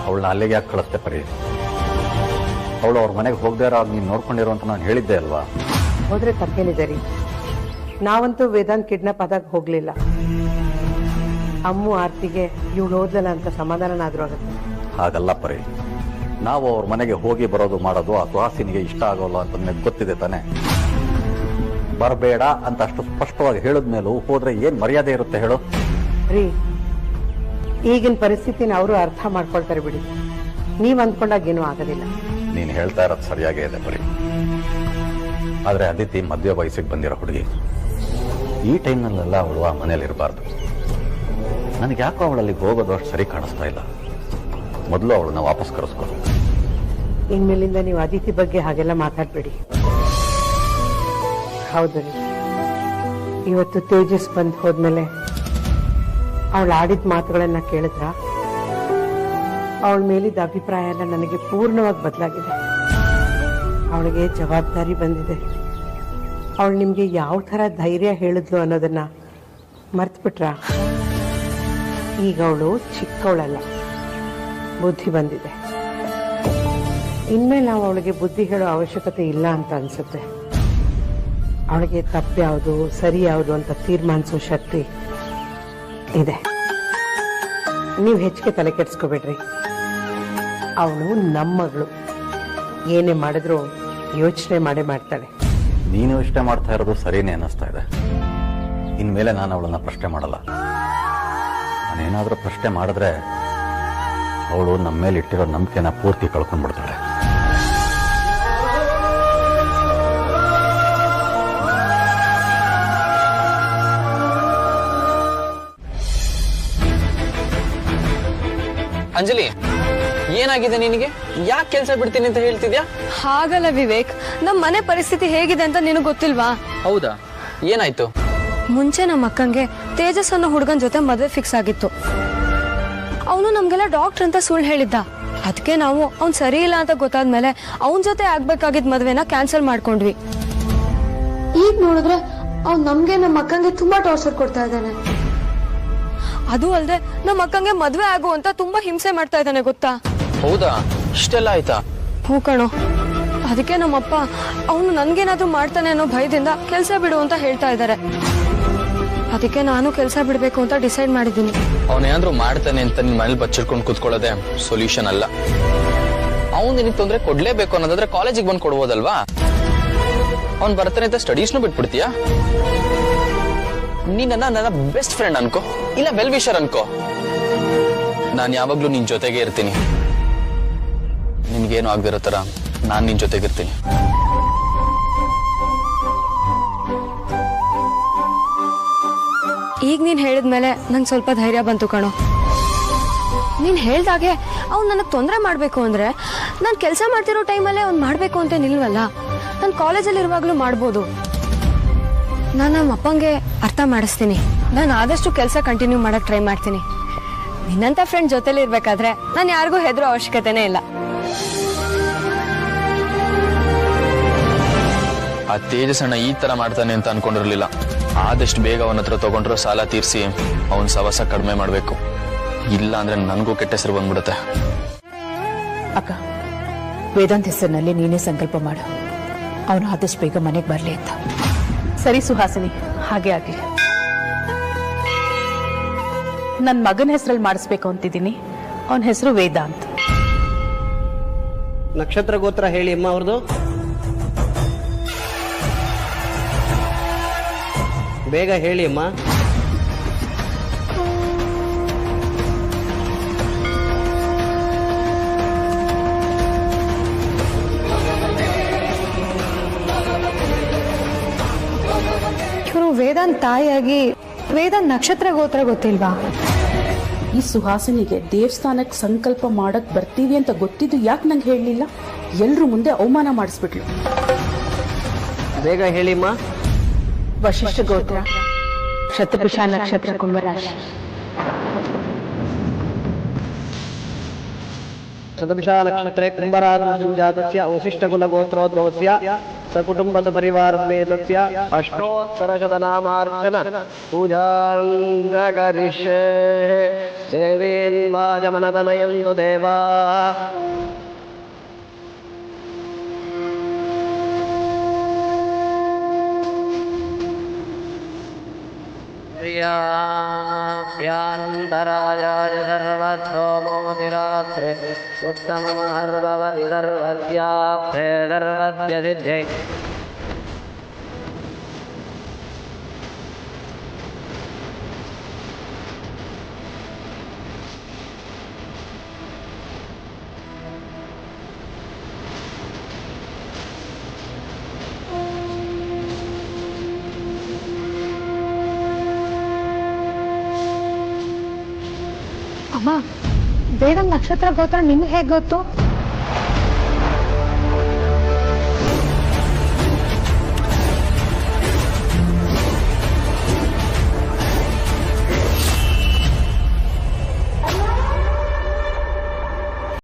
ಅವಳನ್ನ ಅಲ್ಲಿಗೆ ಯಾಕೆ ಕಳಿಸ್ತೆ ಪರಿ? ಅವಳು ಅವ್ರ ಮನೆಗೆ ಹೋಗದೆ ಇರೋ ನೀನು ನೋಡ್ಕೊಂಡಿರೋ ಅಂತ ನಾನು ಹೇಳಿದ್ದೆ ಅಲ್ವಾ? ಹೋದ್ರೆ ತಪ್ಪೇನಿದೆ ರೀ. ನಾವಂತೂ ವೇದಾಂತ್ ಕಿಡ್ನಾಪ್ ಆದಾಗ ಹೋಗ್ಲಿಲ್ಲ. ಅಮ್ಮು ಆರ್ತಿಗೆ ಇವಳು ಹೋದ್ಲಲ್ಲ ಅಂತ ಸಮಾಧಾನನಾದ್ರೂ ಆಗುತ್ತೆ. ಹಾಗಲ್ಲ ಪರಿ, ನಾವು ಅವ್ರ ಮನೆಗೆ ಹೋಗಿ ಬರೋದು ಮಾಡೋದು ಆ ಸುಹಾಸಿನಿಗೆ ಇಷ್ಟ ಆಗೋಲ್ಲ ಅಂತ ನಿನಗೆ ಗೊತ್ತಿದೆ ತಾನೆ. ಬರಬೇಡ ಅಂತ ಅಷ್ಟು ಸ್ಪಷ್ಟವಾಗಿ ಹೇಳಿದ್ಮೇಲೂ ಹೋದ್ರೆ ಏನ್ ಮರ್ಯಾದೆ ಇರುತ್ತೆ ಹೇಳು? ರೀ, ಈಗಿನ ಪರಿಸ್ಥಿತಿನ ಅವರು ಅರ್ಥ ಮಾಡ್ಕೊಳ್ತಾರೆ ಬಿಡಿ. ನೀವ್ ಅಂದ್ಕೊಂಡಾಗೇನೂ ಆಗೋದಿಲ್ಲ. ನೀನು ಹೇಳ್ತಾ ಇರೋದು ಸರಿಯಾಗೇ ಇದೆ ಬರೀ. ಆದ್ರೆ ಅದಿತಿ ಮಧ್ಯ ವಯಸ್ಸಿಗೆ ಬಂದಿರೋ ಹುಡುಗಿ. ಈ ಟೈಮ್ನಲ್ಲೆಲ್ಲ ಅವಳು ಆ ಮನೇಲಿ ಇರಬಾರ್ದು. ನನಗೆ ಯಾಕೋ ಅವಳಲ್ಲಿ ಹೋಗೋದು ಅಷ್ಟು ಸರಿ ಕಾಣಿಸ್ತಾ ಇಲ್ಲ. ಮೊದಲು ಅವಳನ್ನ ವಾಪಸ್ ಕರೆಸ್ಕೊ. ಇನ್ಮೇಲಿಂದ ನೀವು ಅದಿತಿ ಬಗ್ಗೆ ಹಾಗೆಲ್ಲ ಮಾತಾಡ್ಬೇಡಿ. ಹೌದು ರೀ, ಇವತ್ತು ತೇಜಸ್ ಬಂದು ಹೋದ್ಮೇಲೆ ಅವಳು ಆಡಿದ ಮಾತುಗಳನ್ನ ಕೇಳಿದ್ರ ಅವಳ ಮೇಲಿದ್ದ ಅಭಿಪ್ರಾಯ ಎಲ್ಲ ನನಗೆ ಪೂರ್ಣವಾಗಿ ಬದಲಾಗಿದೆ. ಅವಳಿಗೆ ಜವಾಬ್ದಾರಿ ಬಂದಿದೆ. ಅವಳು ನಿಮ್ಗೆ ಯಾವ ಥರ ಧೈರ್ಯ ಹೇಳಿದ್ಲು ಅನ್ನೋದನ್ನ ಮರ್ತ್ಬಿಟ್ರ. ಈಗ ಅವಳು ಚಿಕ್ಕವಳಲ್ಲ, ಬುದ್ಧಿ ಬಂದಿದೆ. ಇನ್ಮೇಲೆ ನಾವು ಅವಳಿಗೆ ಬುದ್ಧಿ ಹೇಳೋ ಅವಶ್ಯಕತೆ ಇಲ್ಲ ಅಂತ ಅನ್ಸುತ್ತೆ. ಅವಳಿಗೆ ತಪ್ಪು ಯಾವುದು ಸರಿ ಯಾವುದು ಅಂತ ತೀರ್ಮಾನಿಸೋ ಶಕ್ತಿ ಇದೆ. ನೀವು ಹೆಚ್ಚಿಗೆ ತಲೆ ಕೆಡಿಸ್ಕೋಬೇಡ್ರಿ. ಅವಳು ನಮ್ಮ ಮಗಳು. ಏನೇ ಮಾಡಿದ್ರು ಯೋಚನೆ ಮಾಡೇ ಮಾಡ್ತಾಳೆ. ನೀನು ಇಷ್ಟ ಮಾಡ್ತಾ ಇರೋದು ಸರಿನೇ ಅನ್ನಿಸ್ತಾ ಇದೆ. ಇನ್ಮೇಲೆ ನಾನು ಅವಳನ್ನ ಪ್ರಶ್ನೆ ಮಾಡಲ್ಲ. ನಾನೇನಾದ್ರೂ ಪ್ರಶ್ನೆ ಮಾಡಿದ್ರೆ ಅವಳು ನಮ್ಮ ಮೇಲೆ ಇಟ್ಟಿರೋ ನಂಬಿಕೆನ ಪೂರ್ತಿ ಕಳ್ಕೊಂಡ್ಬಿಡ್ತಾಳೆ. ಅಂಜಲಿ, ಏನಾಗಿದೆ ನಿನಗೆ? ಯಾಕೆ ಕೆಲಸ ಬಿಡ್ತೀನಿ ಅಂತ ಹೇಳ್ತಿದ್ಯಾ? ಹಾಗಲ್ಲ ವಿವೇಕ್, ನಮ್ಮ ಮನೆ ಪರಿಸ್ಥಿತಿ ಹೇಗಿದೆ ಅಂತ ನಿನಗೆ ಗೊತ್ತಿಲ್ವಾ? ಹೌದಾ, ಏನಾಯ್ತು? ಮುಂಚೆ ನಮ್ಮ ಅಕ್ಕಂಗೆ ತೇಜಸ್ ಅನ್ನೋ ಹುಡುಗನ ಜೊತೆ ಮದುವೆ ಫಿಕ್ಸ್ ಆಗಿತ್ತು. ಅವನು ನಮ್ಗೆಲ್ಲ ಡಾಕ್ಟರ್ ಅಂತ ಸುಳ್ಳು ಹೇಳಿದ್ದ. ಅದಕ್ಕೆ ನಾವು ಅವ್ನ್ ಸರಿ ಇಲ್ಲ ಅಂತ ಗೊತ್ತಾದ್ಮೇಲೆ ಅವನ ಜೊತೆ ಆಗ್ಬೇಕಾಗಿದ್ ಮದ್ವೆನ ಕ್ಯಾನ್ಸಲ್ ಮಾಡ್ಕೊಂಡ್ವಿ. ಈಗ ನೋಡಿದ್ರೆ ಅವ್ನ್ ನಮ್ಗೆ ನಮ್ಮ ಅಕ್ಕಂಗೆ ತುಂಬಾ ಟಾರ್ಚರ್ ಕೊಡ್ತಾ ಇದ್ದಾನೆ. ಅದು ಅಲ್ದೆ ನಮ್ಮ ಅಕ್ಕಂಗೆ ಮದ್ವೆ ಆಗು ಅಂತ ತುಂಬಾ ಹಿಂಸೆ ಮಾಡ್ತಾ ಇದ್ದಾನೆ ಗೊತ್ತಾ? ಹೌದಾ, ಇಷ್ಟೆಲ್ಲ ಆಯ್ತಾ? ಹೂ ಕಣೋ. ಅದಕ್ಕೆ ನಮ್ಮಪ್ಪ ಅವನು ನನ್ಗೇನಾದ್ರೂ ಮಾಡ್ತಾನೆ ಅನ್ನೋ ಭಯದಿಂದ ಕೆಲಸ ಬಿಡು ಅಂತ ಹೇಳ್ತಾ ಇದ್ದಾರೆ. ಅದಕ್ಕೆ ನಾನು ಕೆಲಸ ಬಿಡ್ಬೇಕು ಅಂತ ಡಿಸೈಡ್ ಮಾಡಿದ್ದೀನಿ. ಅವನೇನಾದ್ರೂ ಮಾಡ್ತಾನೆ ಅಂತ ನಿನ್ ಮನೇಲಿ ಬಚ್ಚಿಡ್ಕೊಂಡು ಕೂತ್ಕೊಳ್ಳೋದೆ ಸೊಲ್ಯೂಷನ್ ಅಲ್ಲ. ಅವ್ನು ನಿನಗೆ ತೊಂದ್ರೆ ಕೊಡ್ಲೇಬೇಕು ಅನ್ನೋದಾದ್ರೆ ಕಾಲೇಜಿಗೆ ಬಂದು ಕೊಡ್ಬೋದಲ್ವಾ? ಅವ್ನು ಬರ್ತಾನೆ ಅಂತ ಸ್ಟಡೀಸ್ನು ಬಿಟ್ಬಿಡ್ತೀಯಾ? ನೀ ನನ್ನ ಬೆಸ್ಟ್ ಫ್ರೆಂಡ್ ಅನ್ಕೋ, ಇಲ್ಲ ವೆಲ್ ವಿಷರ್ ಅನ್ಕೋ. ನಾನು ಯಾವಾಗ್ಲೂ ನಿನ್ ಜೊತೆಗೆ ಇರ್ತೀನಿ. ನಿನ್ಗೇನು ಆಗ್ದಿರೋ ತರ ನಾನ್ ನಿನ್ ಜೊತೆಗಿರ್ತೀನಿ. ಈಗ ನೀನ್ ಹೇಳಿದ್ಮೇಲೆ ನಂಗೆ ಸ್ವಲ್ಪ ಧೈರ್ಯ ಬಂತು ಕಣೋ. ನೀನ್ ಹೇಳ್ದಾಗೆ ಅವ್ನು ನನಗೆ ತೊಂದರೆ ಮಾಡ್ಬೇಕು ಅಂದ್ರೆ ನಾನು ಕೆಲಸ ಮಾಡ್ತಿರೋ ಟೈಮಲ್ಲೇ ಅವ್ನು ಮಾಡ್ಬೇಕು ಅಂತ ನಿಲ್ವಲ್ಲ. ನಾನು ಕಾಲೇಜಲ್ಲಿ ಇರುವಾಗ್ಲೂ ಮಾಡ್ಬೋದು. ನಾನು ನಮ್ಮ ಅಪ್ಪಂಗೆ ಅರ್ಥ ಮಾಡಿಸ್ತೀನಿ. ನಾನು ಆದಷ್ಟು ಕೆಲಸ ಕಂಟಿನ್ಯೂ ಮಾಡಕ್ ಟ್ರೈ ಮಾಡ್ತೀನಿ. ನಿನ್ನಂತ ಫ್ರೆಂಡ್ ಜೊತೆಲಿ ಇರ್ಬೇಕಾದ್ರೆ ನಾನು ಯಾರಿಗೂ ಹೆದರೋ ಅವಶ್ಯಕತೆನೇ ಇಲ್ಲ. ಆ ತೇಜಸ್ ಅಣ್ಣ ಈ ತರ ಮಾಡ್ತಾನೆ ಅಂತ ಅನ್ಕೊಂಡಿರ್ಲಿಲ್ಲ. ಆದಷ್ಟು ಬೇಗ ಅವನ ಹತ್ರ ತಗೊಂಡ್ರು ಸಾಲ ತೀರಿಸಿ ಅವನ್ ಸವಸ ಕಡಿಮೆ ಮಾಡ್ಬೇಕು. ಇಲ್ಲ ಅಂದ್ರೆ ನನಗೂ ಕೆಟ್ಟ ಹೆಸರು ಬಂದ್ಬಿಡುತ್ತೆ. ಅಕ್ಕ, ವೇದಾಂತ್ ಹೆಸರಿನಲ್ಲಿ ನೀನೇ ಸಂಕಲ್ಪ ಮಾಡು, ಅವನು ಆದಷ್ಟು ಬೇಗ ಮನೆಗೆ ಬರಲಿ ಅಂತ. ಸರಿ ಸುಹಾಸಿನಿ, ಹಾಗೆ ಆಗ್ಲಿ. ನನ್ನ ಮಗನ ಹೆಸರಲ್ಲಿ ಮಾಡಿಸ್ಬೇಕು ಅಂತಿದ್ದೀನಿ. ಅವನ ಹೆಸರು ವೇದಾಂತ್. ನಕ್ಷತ್ರ ಗೋತ್ರ ಹೇಳಿ ಅಮ್ಮ ಅವ್ರದ್ದು. ಬೇಗ ಹೇಳಿ ಅಮ್ಮ. ಇವರು ವೇದಾಂತ್ ತಾಯಿಯಾಗಿ ವೇದಾಂತ್ ನಕ್ಷತ್ರ ಗೋತ್ರ ಗೊತ್ತಿಲ್ವಾ? ಈ ಸುಹಾಸಿನಿಗೆ ದೇವಸ್ಥಾನಕ್ಕೆ ಸಂಕಲ್ಪ ಮಾಡಕ್ ಬರ್ತೀವಿ ಅಂತ ಗೊತ್ತಿದ್ದು ಯಾಕೆ ನಂಗೆ ಹೇಳಲಿಲ್ಲ? ಎಲ್ರ ಮುಂದೆ ಅವಮಾನ ಮಾಡಿಸ್ಬಿಟ್ಲು. ಬೇಗ ಹೇಳಿಮ್ಮ. ವಶಿಷ್ಠ ಗೋತ್ರ, ಶತಭಿಷ ನಕ್ಷತ್ರ, ಕುಂಭರಾಶಿ. ಶತಭಿಷ ನಕ್ಷತ್ರೆ ಕುಂಭರಾಶಿ ಜಾತಸ್ಯ ವಶಿಷ್ಠಕುಲಗೋತ್ರೋದ್ಭವಸ್ಯ ಸಕುಟುಂಬದ ಪರಿವಾರಮೇತಸ್ಯ ಅಷ್ಟೋತ್ತರಶತನಾಮಾರ್ಚನ ಪೂಜಾಂ ಕರಿಷ್ಯೆ ಸೇವೇನ್ವಾಜಮನತನಯಂ ದೇವಾ. न्तराजाय सर्वोमोदिरात्रे उत्तममहर्भवति सर्वस्याप्ते सर्वस्यसिद्धे. ಅಮ್ಮ, ವೇದಾಂತ್ ನಕ್ಷತ್ರ ಗೋತ್ರ ನಿಮ್ಗೆ ಹೇಗೆ ಗೊತ್ತು?